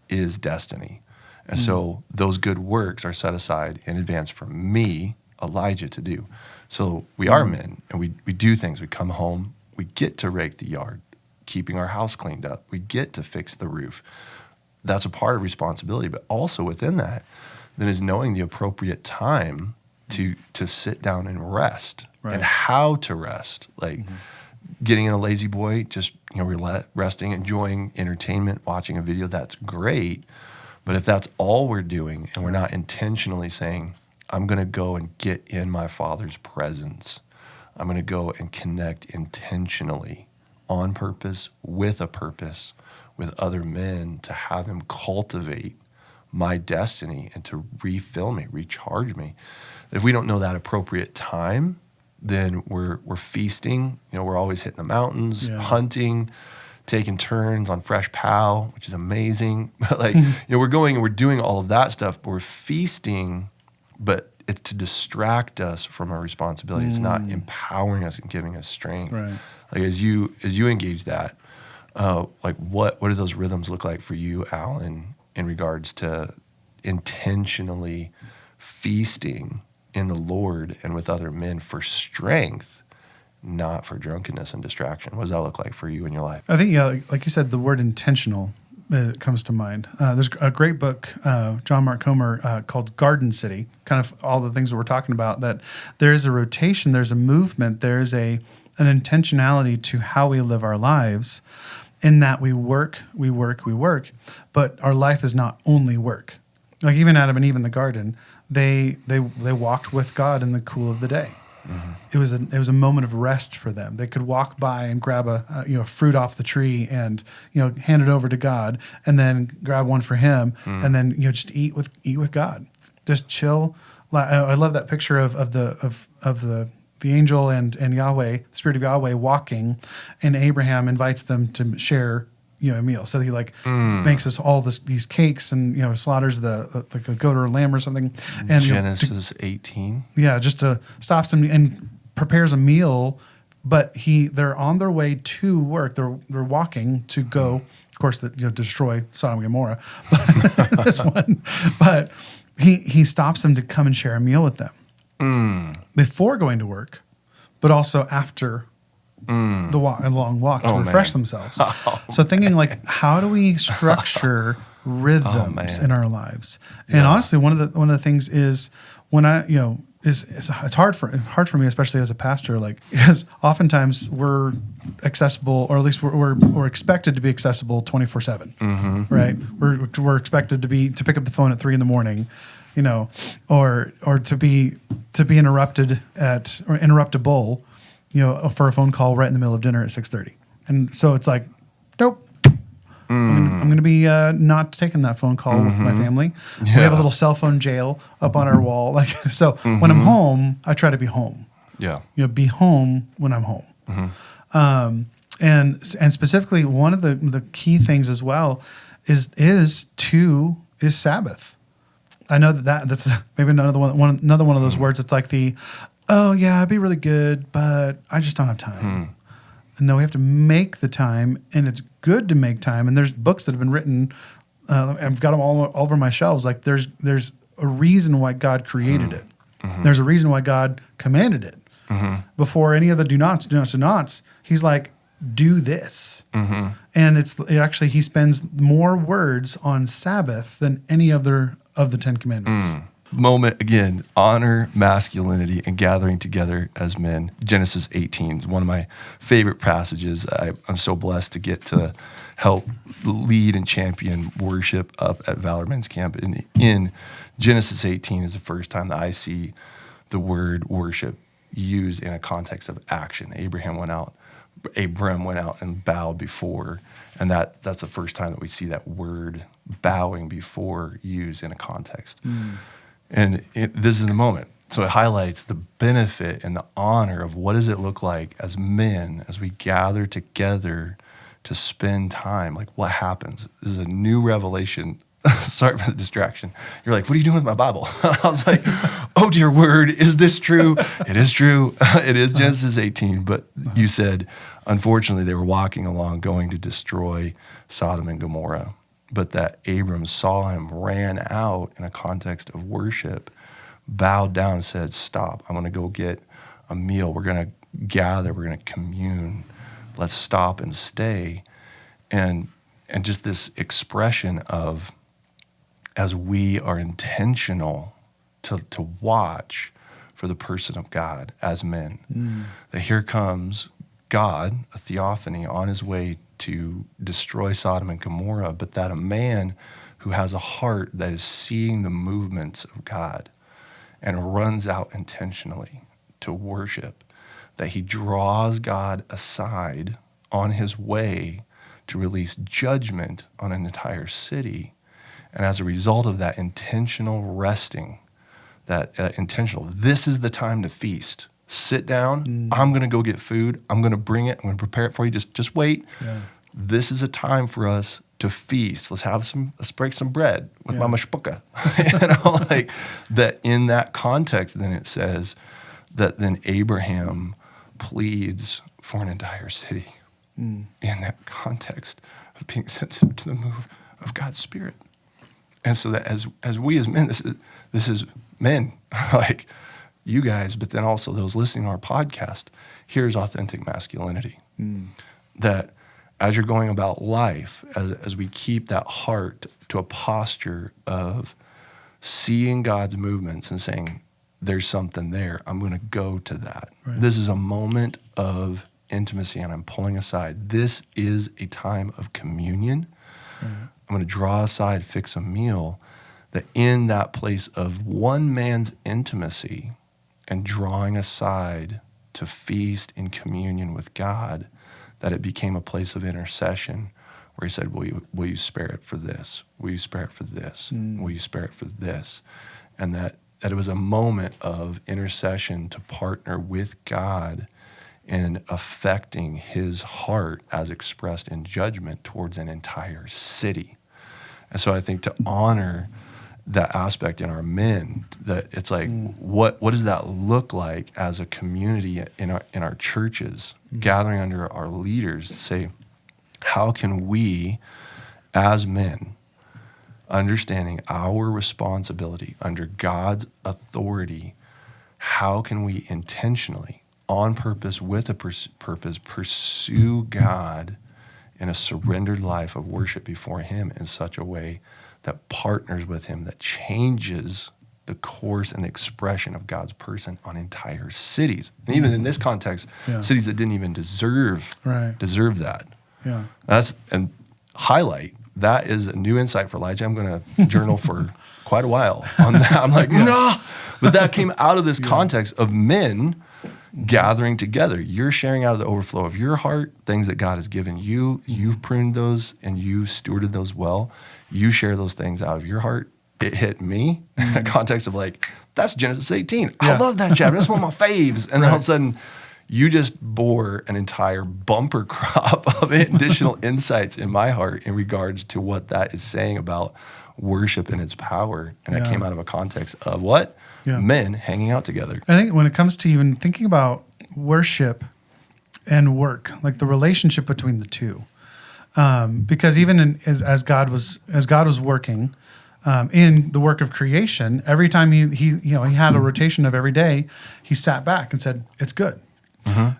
is destiny. And so those good works are set aside in advance for me, Elijah, to do. So we are men, and we do things. We come home, we get to rake the yard, keeping our house cleaned up. We get to fix the roof. That's a part of responsibility, but also within that, then is knowing the appropriate time to sit down and rest, and how to rest. Like getting in a lazy boy, just resting, enjoying entertainment, watching a video, that's great. But if that's all we're doing and we're not intentionally saying, I'm going to go and get in my Father's presence, I'm going to go and connect intentionally on purpose, with a purpose, with other men, to have them cultivate my destiny and to refill me, recharge me. If we don't know that appropriate time, then we're feasting. We're always hitting the mountains, hunting, taking turns on fresh pow, which is amazing. But we're going and we're doing all of that stuff, but we're feasting, but it's to distract us from our responsibility. It's not empowering us and giving us strength. Right. Like as you engage that, what do those rhythms look like for you, Alan, in regards to intentionally feasting in the Lord and with other men for strength, not for drunkenness and distraction? What does that look like for you in your life? I think, like you said, the word intentional comes to mind. There's a great book, John Mark Comer, called Garden City, kind of all the things that we're talking about, that there is a rotation, there's a movement, there's an intentionality to how we live our lives, in that we work, but our life is not only work. Like even Adam and Eve in the garden, they walked with God in the cool of the day. It was a moment of rest for them. They could walk by and grab a fruit off the tree and hand it over to God, and then grab one for him, and then just eat with God, just chill. I love that picture of the angel and Yahweh, the Spirit of Yahweh, walking, and Abraham invites them to share a meal. So he makes us all these cakes and slaughters like a goat or a lamb or something. And Genesis 18. Yeah, just to stops them and prepares a meal. But they're on their way to work. They're walking to go, of course, destroy Sodom and Gomorrah. This one, but he stops them to come and share a meal with them before going to work, but also after the long walk to refresh themselves. So thinking how do we structure rhythms in our lives? And honestly, one of the things is when it's hard for me, especially as a pastor, because oftentimes we're accessible, or at least we're expected to be accessible 24/7, right? We're expected to pick up the phone at 3 a.m, or to be interrupted or interruptible, for a phone call right in the middle of dinner at 6:30. And so it's nope. I'm going to be not taking that phone call with my family. Yeah. We have a little cell phone jail up on our wall. When I'm home, I try to be home. Yeah. Be home when I'm home. And specifically, one of the key things as well is Sabbath. I know that's maybe another one of those words. It's oh yeah, it'd be really good, but I just don't have time. No, we have to make the time, and it's good to make time. And there's books that have been written. I've got them all over my shelves. There's a reason why God created it. There's a reason why God commanded it. Before any of the do nots, he's do this. And actually he spends more words on Sabbath than any other of the 10 Commandments. Moment again, honor masculinity and gathering together as men. Genesis 18 is one of my favorite passages. I'm so blessed to get to help lead and champion worship up at Valor Men's Camp. And in Genesis 18 is the first time that I see the word worship used in a context of action. Abram went out and bowed before, and that's the first time that we see that word bowing before used in a context. And this is the moment. So it highlights the benefit and the honor of what does it look like as men, as we gather together to spend time. What happens? This is a new revelation. Sorry for the distraction. You're what are you doing with my Bible? I was oh dear word, is this true? It is true. It is Genesis 18. But you said, unfortunately, they were walking along going to destroy Sodom and Gomorrah. But that Abram saw him, ran out in a context of worship, bowed down and said, stop, I'm going to go get a meal. We're going to gather. We're going to commune. Let's stop and stay. And just this expression of, as we are intentional to watch for the person of God as men, that here comes God, a theophany, on his way to destroy Sodom and Gomorrah, but that a man who has a heart that is seeing the movements of God and runs out intentionally to worship, that he draws God aside on his way to release judgment on an entire city. And as a result of that intentional resting, this is the time to feast. Sit down. I'm going to go get food. I'm going to bring it. I'm going to prepare it for you. Just wait. Yeah. This is a time for us to feast. Let's break some bread with Mama Shpuka. That in that context, then it says that then Abraham pleads for an entire city in that context of being sensitive to the move of God's Spirit. And so that as we as men, this is men, you guys, but then also those listening to our podcast, here's authentic masculinity. That as you're going about life, as we keep that heart to a posture of seeing God's movements and saying, there's something there, I'm going to go to that. Right. This is a moment of intimacy, and I'm pulling aside. This is a time of communion. Right. I'm going to draw aside, fix a meal, that in that place of one man's intimacy and drawing aside to feast in communion with God, that it became a place of intercession where he said, will you spare it for this? Will you spare it for this? Will you spare it for this? And that it was a moment of intercession to partner with God in affecting his heart as expressed in judgment towards an entire city. And so I think to honor that aspect in our men, that it's like, what does that look like as a community in our churches, gathering under our leaders to say, how can we as men, understanding our responsibility under God's authority, how can we intentionally, on purpose, with a purpose, pursue God in a surrendered life of worship before him in such a way that partners with him, that changes the course and the expression of God's person on entire cities. And even in this context, cities that didn't even deserve that. Yeah. And highlight, that is a new insight for Elijah. I'm going to journal for quite a while on that. I'm like, no. But that came out of this context of men gathering together. You're sharing out of the overflow of your heart, things that God has given you. You've pruned those and you've stewarded those well. You share those things out of your heart. It hit me in a context of like, that's Genesis 18. I love that chapter. That's one of my faves. And then all of a sudden, you just bore an entire bumper crop of additional insights in my heart in regards to what that is saying about worship and its power. And that came out of a context of what? Men hanging out together. I think when it comes to even thinking about worship and work, like the relationship between the two, because even as God was working in the work of creation, every time he had a rotation of every day, he sat back and said, "It's good."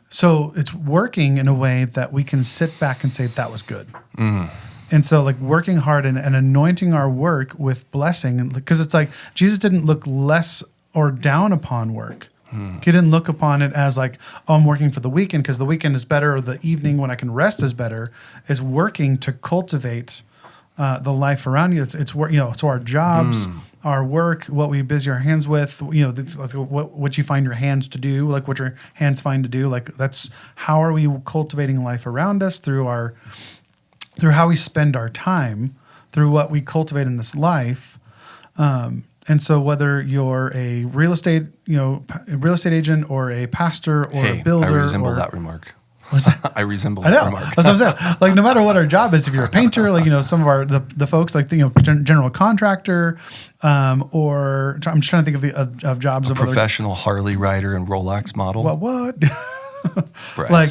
So it's working in a way that we can sit back and say that was good. And so like working hard and anointing our work with blessing, because it's like Jesus didn't look less or down upon work. He didn't look upon it as like, oh, I'm working for the weekend because the weekend is better, or the evening when I can rest is better. It's working to cultivate the life around you. It's work, so our jobs, our work, what we busy our hands with, what you find your hands to do, like what your hands find to do, like that's how are we cultivating life around us through how we spend our time, through what we cultivate in this life. And so whether you're a real estate agent or a pastor or a builder, I resemble that remark. What's that? I resemble I that know. remark. That's what I'm saying. Like no matter what our job is, if you're a painter, like some of the folks like general contractor, or I'm just trying to think of jobs of professional Harley rider and Rolex model. What? Bryce. Like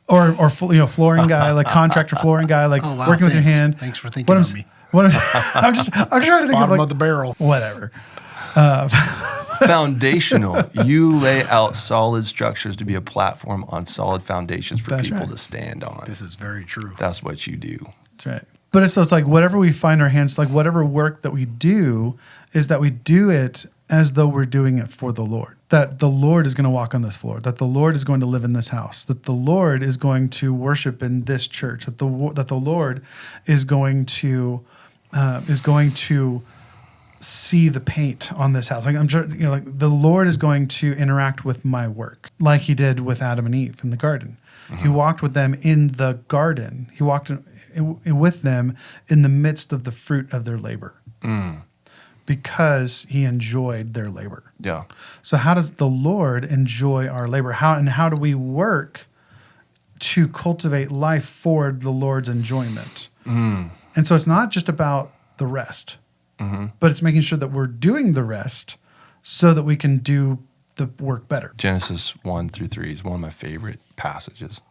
or flooring guy, like contractor flooring guy, like working with your hand. Thanks for thinking of me. I'm just trying to think Bottom of of the barrel. Whatever. Foundational. You lay out solid structures to be a platform on solid foundations for people to stand on. This is very true. That's what you do. That's right. But it's like whatever we find our hands, like whatever work that we do, is that we do it as though we're doing it for the Lord. That the Lord is going to walk on this floor. That the Lord is going to live in this house. That the Lord is going to worship in this church. That the Lord is going to see the paint on this house. Like I'm sure, like the Lord is going to interact with my work, like He did with Adam and Eve in the garden. He walked with them in the garden. He walked with them in the midst of the fruit of their labor, because He enjoyed their labor. Yeah. So how does the Lord enjoy our labor? How do we work to cultivate life for the Lord's enjoyment? And so it's not just about the rest, but it's making sure that we're doing the rest so that we can do the work better. Genesis 1-3 is one of my favorite passages.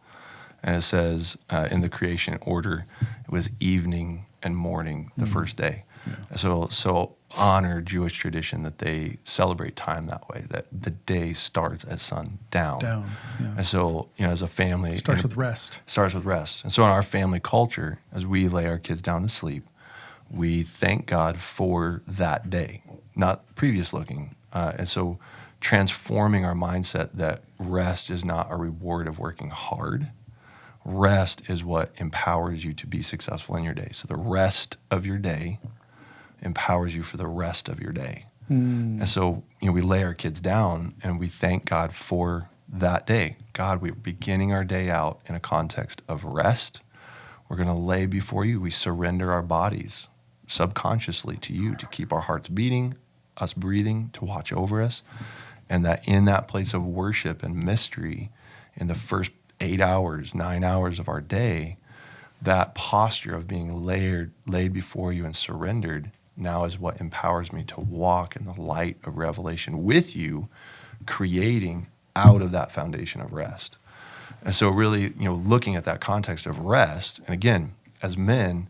And it says, in the creation order, it was evening and morning the first day. Yeah. So honor Jewish tradition that they celebrate time that way, that the day starts as sun down. Yeah. And so, as a family... Starts with rest. Starts with rest. And so in our family culture, as we lay our kids down to sleep, we thank God for that day, not previous looking. And so transforming our mindset that rest is not a reward of working hard. Rest is what empowers you to be successful in your day. So the rest of your day empowers you for the rest of your day. And so, we lay our kids down and we thank God for that day. God, we're beginning our day out in a context of rest. We're going to lay before you. We surrender our bodies subconsciously to you to keep our hearts beating, us breathing, to watch over us. And that in that place of worship and mystery, in the first 8 hours, 9 hours of our day, that posture of being laid before you and surrendered now is what empowers me to walk in the light of revelation with you, creating out of that foundation of rest. And so really, looking at that context of rest, and again, as men,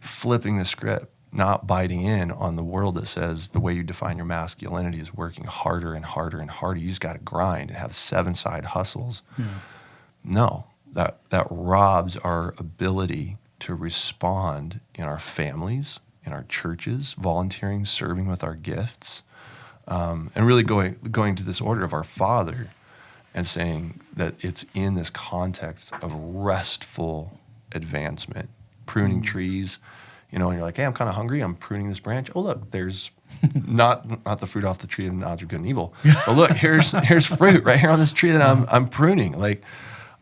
flipping the script, not biting in on the world that says the way you define your masculinity is working harder and harder and harder. You just got to grind and have 7-side hustles. Yeah. No, that robs our ability to respond in our families, in our churches, volunteering, serving with our gifts, and really going to this order of our Father and saying that it's in this context of restful advancement, pruning trees, and you're like, hey, I'm kind of hungry. I'm pruning this branch. Oh, look, there's not the fruit off the tree of the knowledge of good and evil. But look, here's fruit right here on this tree that I'm pruning. Like,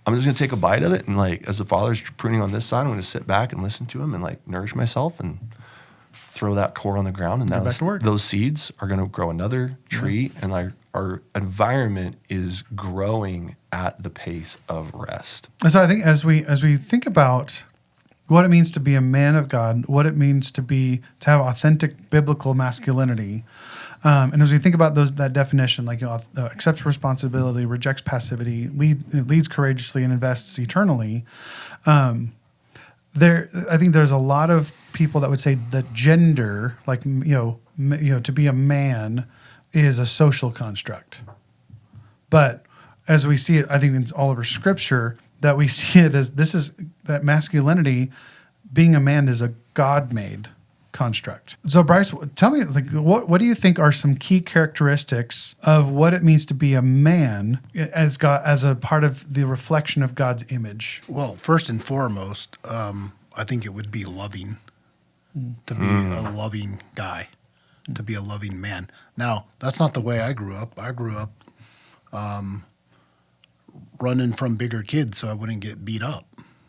I'm just going to take a bite of it. And like, as the Father's pruning on this side, I'm going to sit back and listen to him and like nourish myself and throw that core on the ground. And those seeds are going to grow another tree. And like, our environment is growing at the pace of rest. And so I think as we think about what it means to be a man of God, what it means to have authentic biblical masculinity, and as we think about that definition, like accepts responsibility, rejects passivity, leads courageously, and invests eternally. I think there's a lot of people that would say that gender, like to be a man, is a social construct. But as we see it, I think in all of our scripture, that we see it as that masculinity, being a man, is a God-made construct. So Bryce, tell me, like, what do you think are some key characteristics of what it means to be a man as a part of the reflection of God's image? Well, first and foremost, I think it would be loving, to be a loving guy, to be a loving man. Now, that's not the way I grew up. I grew up running from bigger kids so I wouldn't get beat up,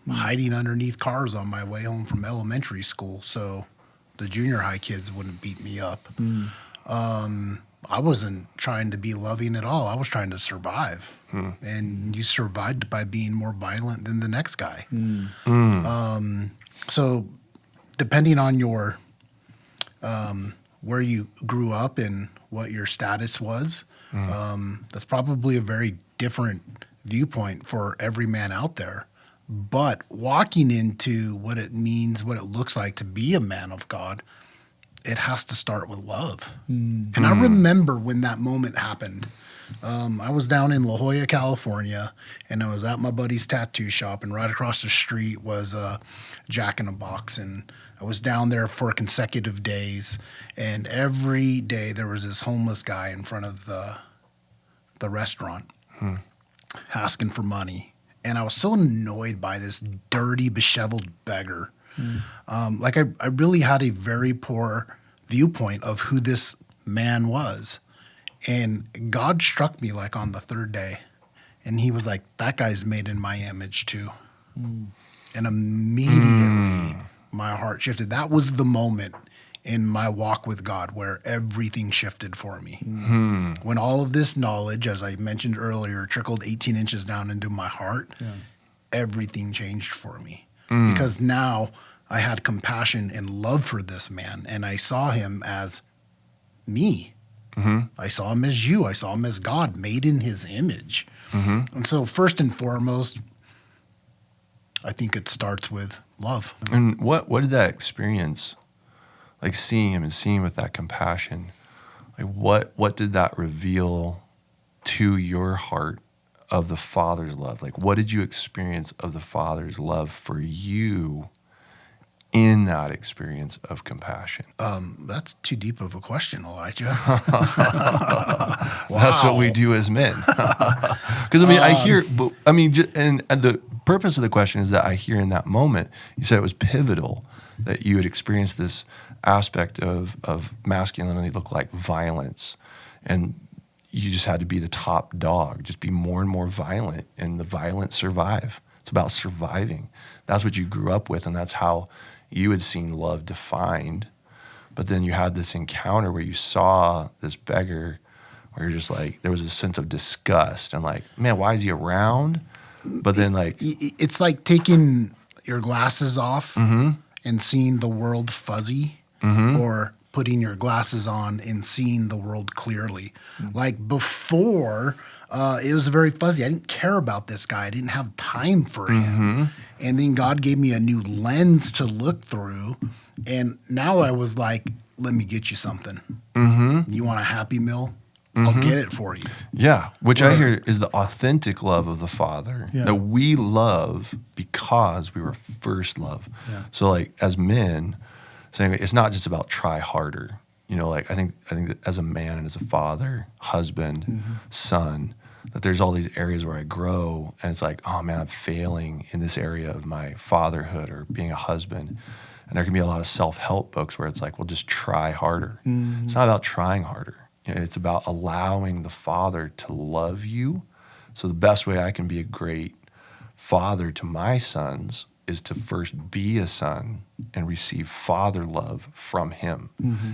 hiding underneath cars on my way home from elementary school so the junior high kids wouldn't beat me up. I wasn't trying to be loving at all. I was trying to survive. And you survived by being more violent than the next guy. So depending on your where you grew up and what your status was, that's probably a very different viewpoint for every man out there. But walking into what it means, what it looks like to be a man of God, it has to start with love. And I remember when that moment happened. I was down in La Jolla, California, and I was at my buddy's tattoo shop, and right across the street was Jack in a Box, and I was down there for consecutive days, and every day there was this homeless guy in front of the restaurant asking for money. And I was so annoyed by this dirty, disheveled beggar. I really had a very poor viewpoint of who this man was. And God struck me like on the third day. And he was like, that guy's made in my image too. And immediately my heart shifted. That was the moment in my walk with God where everything shifted for me. When all of this knowledge, as I mentioned earlier, trickled 18 inches down into my heart, everything changed for me. Because now I had compassion and love for this man, and I saw him as me. I saw him as you. I saw him as God, made in his image. And so first and foremost, I think it starts with love. And what did that experience, like seeing him and seeing with that compassion, like what did that reveal to your heart of the Father's love? Like, what did you experience of the Father's love for you in that experience of compassion? That's too deep of a question, Elijah. That's what we do as men. Because I hear, and the purpose of the question is that I hear in that moment, you said it was pivotal that you had experienced this aspect of masculinity looked like violence, and you just had to be the top dog, just be more and more violent, and the violent survive. It's about surviving. That's what you grew up with, and that's how you had seen love defined. But then you had this encounter where you saw this beggar, where you're just like, there was a sense of disgust and like, man, why is he around? But then like, it's like taking your glasses off and seeing the world fuzzy, or putting your glasses on and seeing the world clearly. Like before, it was very fuzzy. I didn't care about this guy. I didn't have time for him. And then God gave me a new lens to look through. And now I was like, let me get you something. You want a Happy Meal? I'll get it for you. yeah, which I hear is the authentic love of the Father that we love because we were first loved. Yeah. So like as men, saying it's not just about try harder. You know, like I think that as a man and as a father, husband, son, that there's all these areas where I grow, and it's like, oh man, I'm failing in this area of my fatherhood or being a husband. And there can be a lot of self-help books where it's like, well, just try harder. It's not about trying harder. You know, it's about allowing the Father to love you. So the best way I can be a great father to my sons is to first be a son and receive father love from him.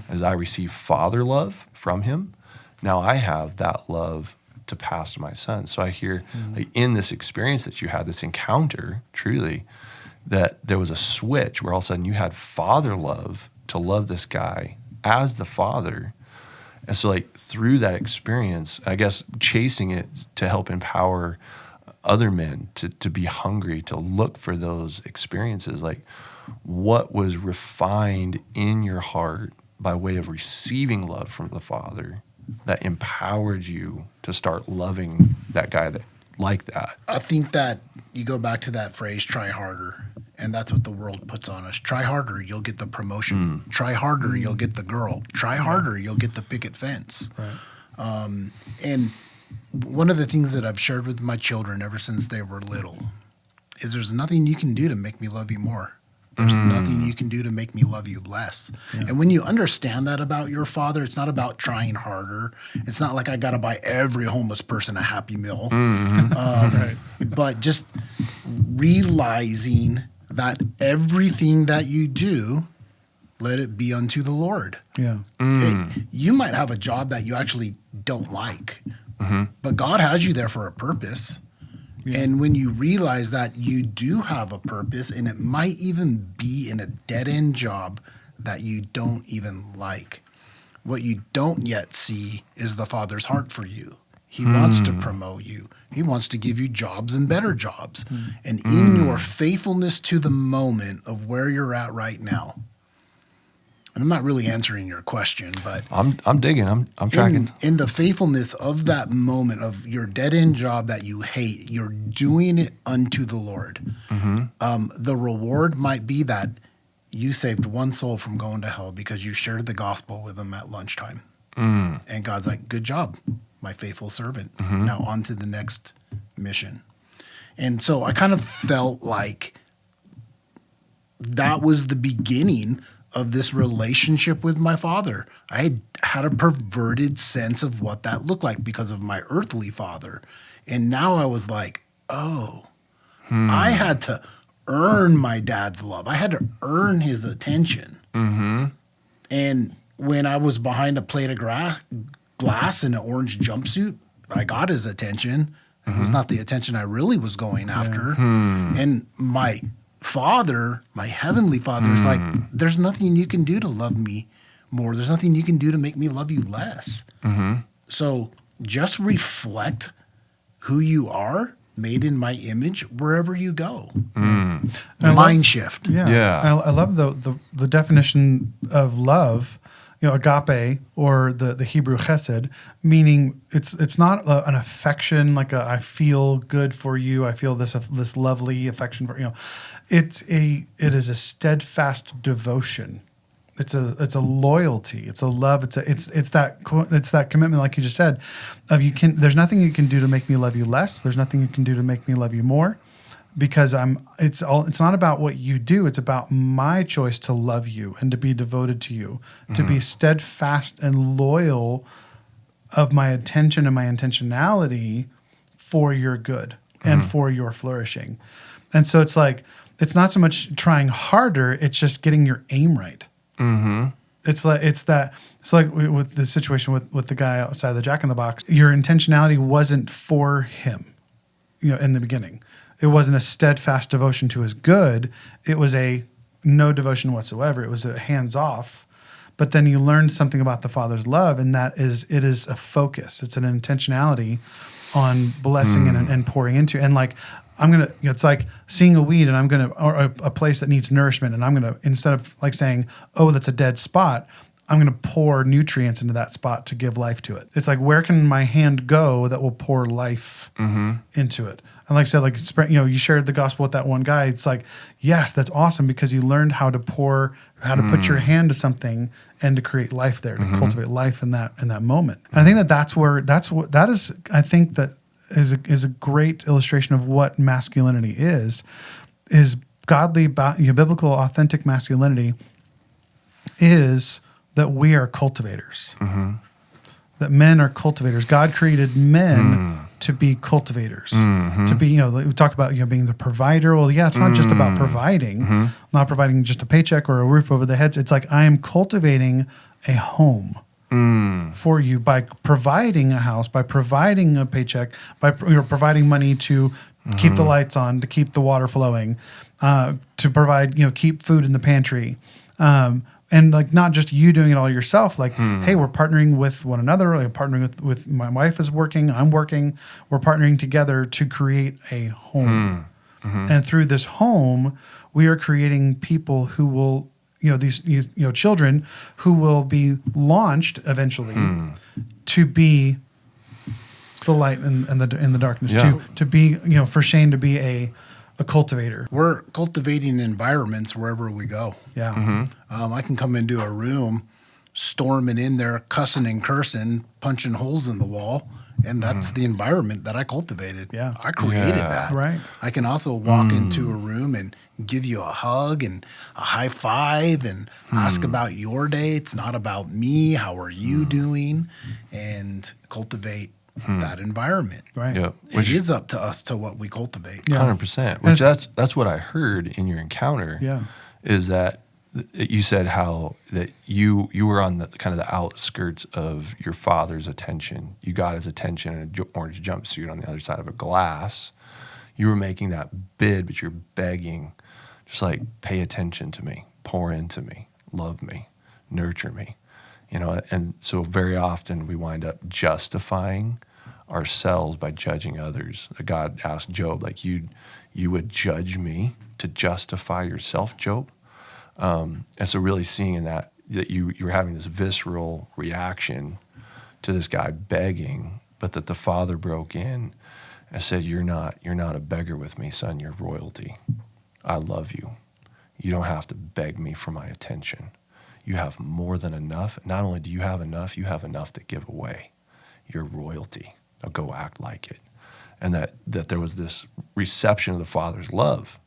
As I receive father love from him, now I have that love to pass to my son. So I hear like, in this experience that you had, this encounter, truly, that there was a switch where all of a sudden you had father love to love this guy as the father. And so like through that experience, I guess chasing it to help empower other men to be hungry, to look for those experiences, like what was refined in your heart by way of receiving love from the Father that empowered you to start loving that guy that like that. I think that you go back to that phrase, try harder. And that's what the world puts on us. Try harder, you'll get the promotion. Try harder, you'll get the girl. Try harder, you'll get the picket fence. Right. And one of the things that I've shared with my children ever since they were little is there's nothing you can do to make me love you more. There's nothing you can do to make me love you less. And when you understand that about your Father, it's not about trying harder. It's not like I got to buy every homeless person a Happy Meal. But just realizing that everything that you do, let it be unto the Lord. Yeah. You might have a job that you actually don't like, but God has you there for a purpose. And when you realize that you do have a purpose, and it might even be in a dead-end job that you don't even like, what you don't yet see is the Father's heart for you. He wants to promote you. He wants to give you jobs and better jobs. And in your faithfulness to the moment of where you're at right now, and I'm not really answering your question, but I'm digging. I'm tracking. In the faithfulness of that moment of your dead-end job that you hate, you're doing it unto the Lord. The reward might be that you saved one soul from going to hell because you shared the gospel with them at lunchtime. And God's like, good job, my faithful servant. Now on to the next mission. And so I kind of felt like that was the beginning of this relationship with my Father. I had a perverted sense of what that looked like because of my earthly father. And now I was like, oh, I had to earn my dad's love. I had to earn his attention. And when I was behind a plate of glass in an orange jumpsuit, I got his attention. It was not the attention I really was going after. And my Father, my heavenly Father, is like, there's nothing you can do to love me more. There's nothing you can do to make me love you less. So just reflect who you are, made in my image, wherever you go. Mind shift. Yeah. I love the definition of love, agape, or the Hebrew chesed, meaning it's not an affection, like I feel good for you, I feel this lovely affection for it is a steadfast devotion. It's a loyalty. It's a love. It's that commitment, like you just said, of there's nothing you can do to make me love you less. There's nothing you can do to make me love you more. because it's not about what you do, it's about my choice to love you and to be devoted to you, to be steadfast and loyal of my attention and my intentionality for your good and for your flourishing. And so it's like, it's not so much trying harder, it's just getting your aim right. It's like with the situation with the guy outside the Jack in the Box, your intentionality wasn't for him, in the beginning. It wasn't a steadfast devotion to his good. It was a no devotion whatsoever. It was a hands off. But then you learned something about the Father's love, and it is a focus. It's an intentionality on blessing and pouring into. And like, I'm going to, it's like seeing a weed or a place that needs nourishment. And I'm going to, instead of like saying, oh, that's a dead spot, I'm going to pour nutrients into that spot to give life to it. It's like, where can my hand go that will pour life into it? And like I said, like, you shared the gospel with that one guy. It's like, yes, that's awesome, because you learned how to put your hand to something and to create life there, to cultivate life in that moment. And I think that is a great illustration of what masculinity is godly, biblical, authentic masculinity is that we are cultivators. That men are cultivators. God created men to be cultivators, to be, we talk about, being the provider. Well, yeah, it's not just about providing, not providing just a paycheck or a roof over the heads. It's like, I am cultivating a home for you by providing a house, by providing a paycheck, by providing money to keep the lights on, to keep the water flowing, to provide, keep food in the pantry. And like, not just you doing it all yourself, like, hey, we're partnering with one another, like partnering with my wife is working, I'm working, we're partnering together to create a home. And through this home, we are creating people who will, these children who will be launched eventually to be the light in the darkness, to be, for Shane to be a cultivator. We're cultivating environments wherever we go. Yeah. I can come into a room, storming in there, cussing and cursing, punching holes in the wall, and that's the environment that I cultivated. Yeah. I created that. Right. I can also walk into a room and give you a hug and a high five and ask about your day. It's not about me. How are you doing? And cultivate that environment. Right. Yeah. It is up to us to what we cultivate. 100%. Which that's what I heard in your encounter. Yeah. Is that you said how that you were on the kind of the outskirts of your father's attention. You got his attention in an orange jumpsuit on the other side of a glass. You were making that bid, but you're begging, just like, pay attention to me, pour into me, love me, nurture me. And so very often we wind up justifying ourselves by judging others. God asked Job, like, you would judge me to justify yourself, Job? And so really seeing in that you were having this visceral reaction to this guy begging, but that the Father broke in and said, you're not a beggar with me, son, you're royalty. I love you. You don't have to beg me for my attention. You have more than enough. Not only do you have enough to give away. You're royalty. Now go act like it. And that there was this reception of the Father's love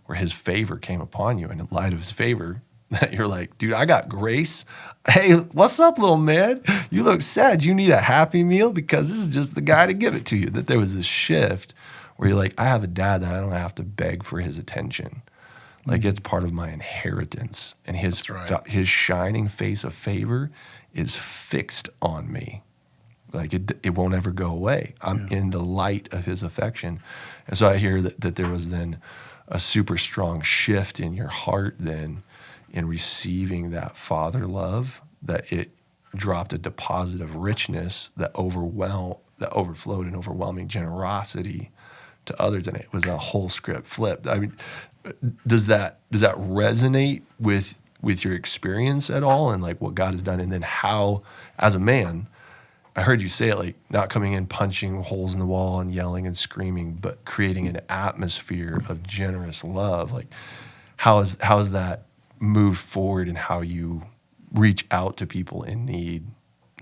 where his favor came upon you. And in light of his favor, that you're like, dude, I got grace. Hey, what's up, little man? You look sad. You need a Happy Meal? Because this is just the guy to give it to you. That there was this shift where you're like, I have a dad that I don't have to beg for his attention. Like, it's part of my inheritance. And his shining face of favor is fixed on me. Like, it won't ever go away. I'm in the light of his affection. And so I hear that there was then a super strong shift in your heart then in receiving that Father love, that it dropped a deposit of richness that overflowed in overwhelming generosity to others. And it was a whole script flipped. I mean, does that resonate with your experience at all, and like what God has done? And then how, as a man, I heard you say it, like, not coming in punching holes in the wall and yelling and screaming, but creating an atmosphere of generous love. Like, how has that moved forward in how you reach out to people in need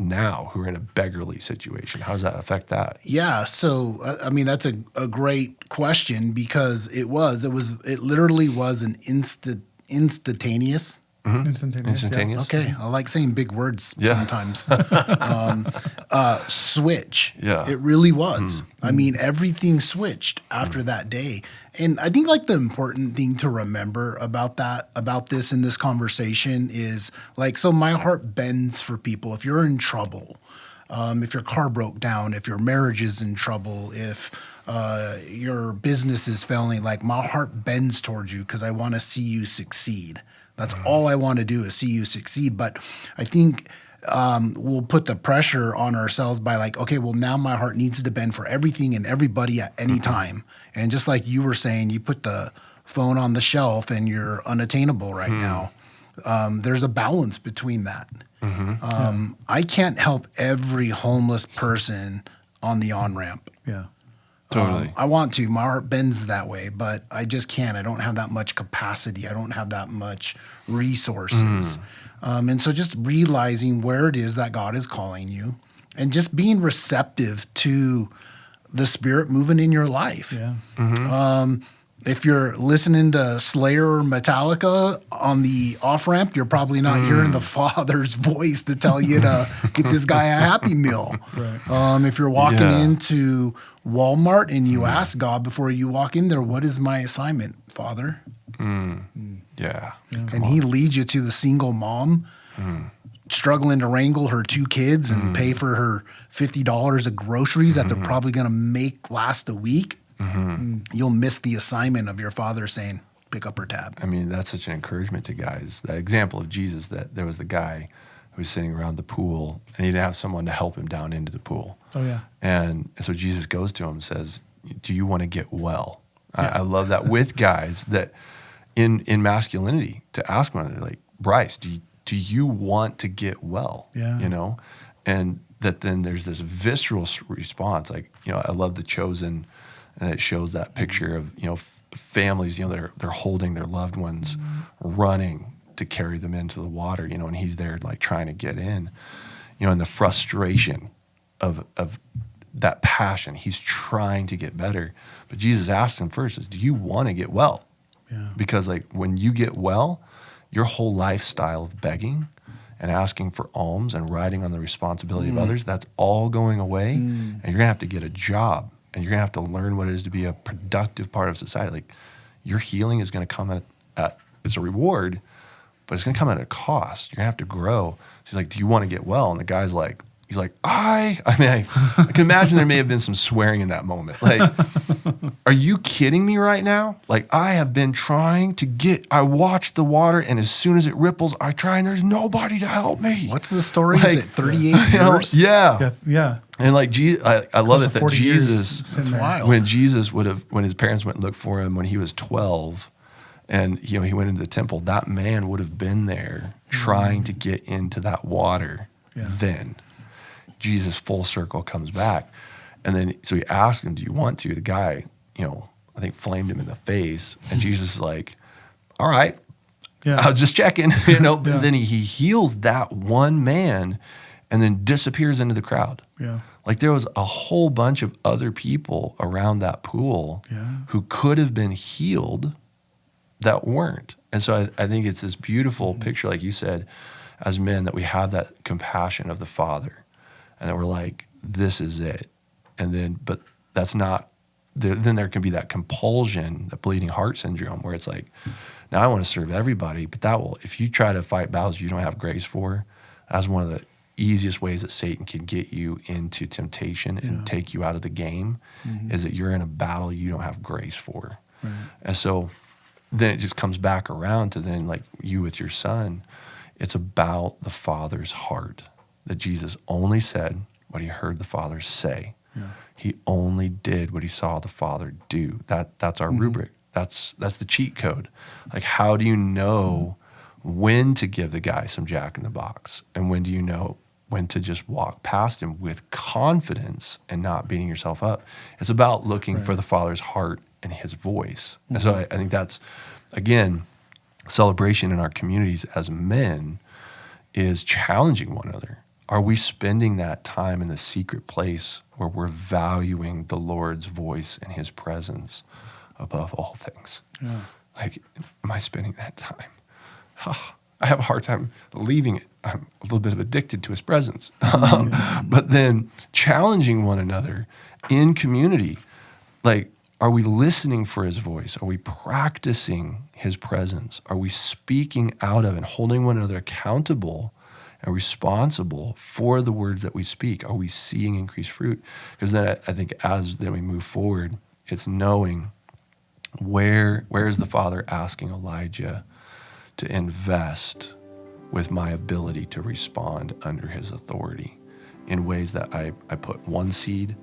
now who are in a beggarly situation? How does that affect that? Yeah, so I mean that's a great question because it literally was an instantaneous. Instantaneous. Okay, I like saying big words sometimes. Switch. Yeah. It really was. I mean, everything switched after that day. And I think like the important thing to remember about this in this conversation is like, so my heart bends for people. If you're in trouble, if your car broke down, if your marriage is in trouble, if your business is failing, like my heart bends towards you because I want to see you succeed. That's all I want to do is see you succeed. But I think we'll put the pressure on ourselves by like, okay, well, now my heart needs to bend for everything and everybody at any time. And just like you were saying, you put the phone on the shelf and you're unattainable right now. There's a balance between that. I can't help every homeless person on the on-ramp. Yeah. Totally. I want to. My heart bends that way, but I just can't. I don't have that much capacity. I don't have that much resources. And so just realizing where it is that God is calling you and just being receptive to the Spirit moving in your life. Yeah. If you're listening to Slayer or Metallica on the off-ramp, you're probably not hearing the Father's voice to tell you to get this guy a Happy Meal. Right. If you're walking into Walmart and you ask God before you walk in there, what is my assignment, Father? Yeah. And he leads you to the single mom struggling to wrangle her 2 kids and pay for her $50 of groceries that they're probably going to make last a week. You'll miss the assignment of your Father saying, pick up her tab. I mean, that's such an encouragement to guys. That example of Jesus, that there was the guy who was sitting around the pool and he didn't have someone to help him down into the pool. Oh, yeah. And so Jesus goes to him and says, do you want to get well? I love that with guys that in masculinity to ask one another, like, Bryce, do you want to get well? Yeah. You know? And that then there's this visceral response. Like, you know, I love The Chosen, and it shows that picture of, you know, families, you know, they're holding their loved ones, running to carry them into the water, you know, and he's there like trying to get in, you know, and the frustration of that passion. He's trying to get better. But Jesus asked him first is, do you want to get well? Yeah. Because like when you get well, your whole lifestyle of begging and asking for alms and riding on the responsibility of others, that's all going away. And you're going to have to get a job. And you're going to have to learn what it is to be a productive part of society. Like, your healing is going to come at it's a reward, but it's going to come at a cost. You're going to have to grow. So he's like, do you want to get well? And the guy's like, he's like, I can imagine there may have been some swearing in that moment. Like, are you kidding me right now? Like, I have been trying to I watch the water, and as soon as it ripples, I try, and there's nobody to help me. What's the story? Like, is it 38 years? Yeah. And like, I love it that 40 years Jesus, sitting there. Wild. when his parents went and looked for him when he was 12, and you know he went into the temple, that man would have been there trying to get into that water. Yeah. Then Jesus full circle comes back, and then so he asked him, "Do you want to?" The guy, you know, I think flamed him in the face, and Jesus is like, "All right, Yeah. I was just checking," you know. But then he heals that one man, and then disappears into the crowd. Yeah. Like there was a whole bunch of other people around that pool who could have been healed that weren't. And so I think it's this beautiful picture, like you said, as men, that we have that compassion of the Father and that we're like, this is it. And then, but that's not, then there can be that compulsion, the bleeding heart syndrome, where it's like, now I want to serve everybody, but that will, if you try to fight battles you don't have grace for, that's one of the easiest ways that Satan can get you into temptation and take you out of the game, is that you're in a battle you don't have grace for. Right. And so then it just comes back around to then like you with your son, it's about the Father's heart, that Jesus only said what he heard the Father say. Yeah. He only did what he saw the Father do. That's our rubric. That's the cheat code. Like, how do you know when to give the guy some Jack in the Box, and when do you know when to just walk past him with confidence and not beating yourself up? It's about looking for the Father's heart and his voice. And so I think that's, again, celebration in our communities as men is challenging one another. Are we spending that time in the secret place where we're valuing the Lord's voice and his presence above all things? Yeah. Like, am I spending that time? I have a hard time leaving it. I'm a little bit of addicted to his presence. But then challenging one another in community, like, are we listening for his voice? Are we practicing his presence? Are we speaking out of and holding one another accountable and responsible for the words that we speak? Are we seeing increased fruit? Because then I think as then we move forward, it's knowing where is the Father asking Elijah to invest with my ability to respond under his authority in ways that I put one seed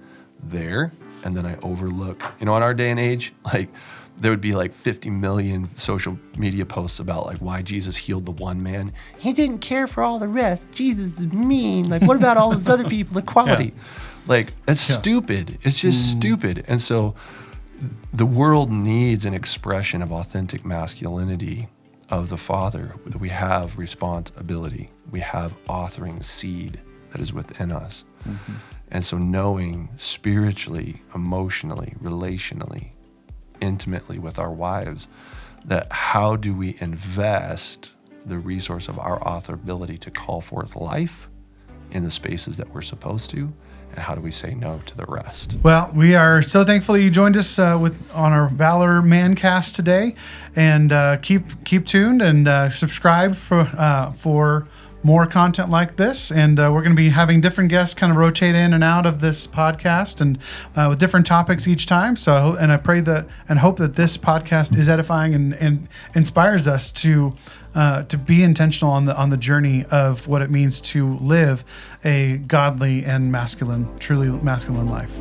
there and then I overlook. You know, in our day and age, like, there would be like 50 million social media posts about like why Jesus healed the one man. He didn't care for all the rest. Jesus is mean. Like, what about all those other people? Equality. Yeah. Like, it's stupid. It's just stupid. And so the world needs an expression of authentic masculinity of the Father. We have responsibility. We have authoring seed that is within us. Mm-hmm. And so knowing spiritually, emotionally, relationally, intimately with our wives, that how do we invest the resource of our authorability to call forth life in the spaces that we're supposed to, and how do we say no to the rest? Well, we are so thankful you joined us on our Valor Man Cast today, and keep tuned and subscribe for more content like this. And we're going to be having different guests kind of rotate in and out of this podcast, and with different topics each time. So, and I pray that and hope that this podcast is edifying and inspires us to be intentional on the journey of what it means to live a godly and truly masculine life.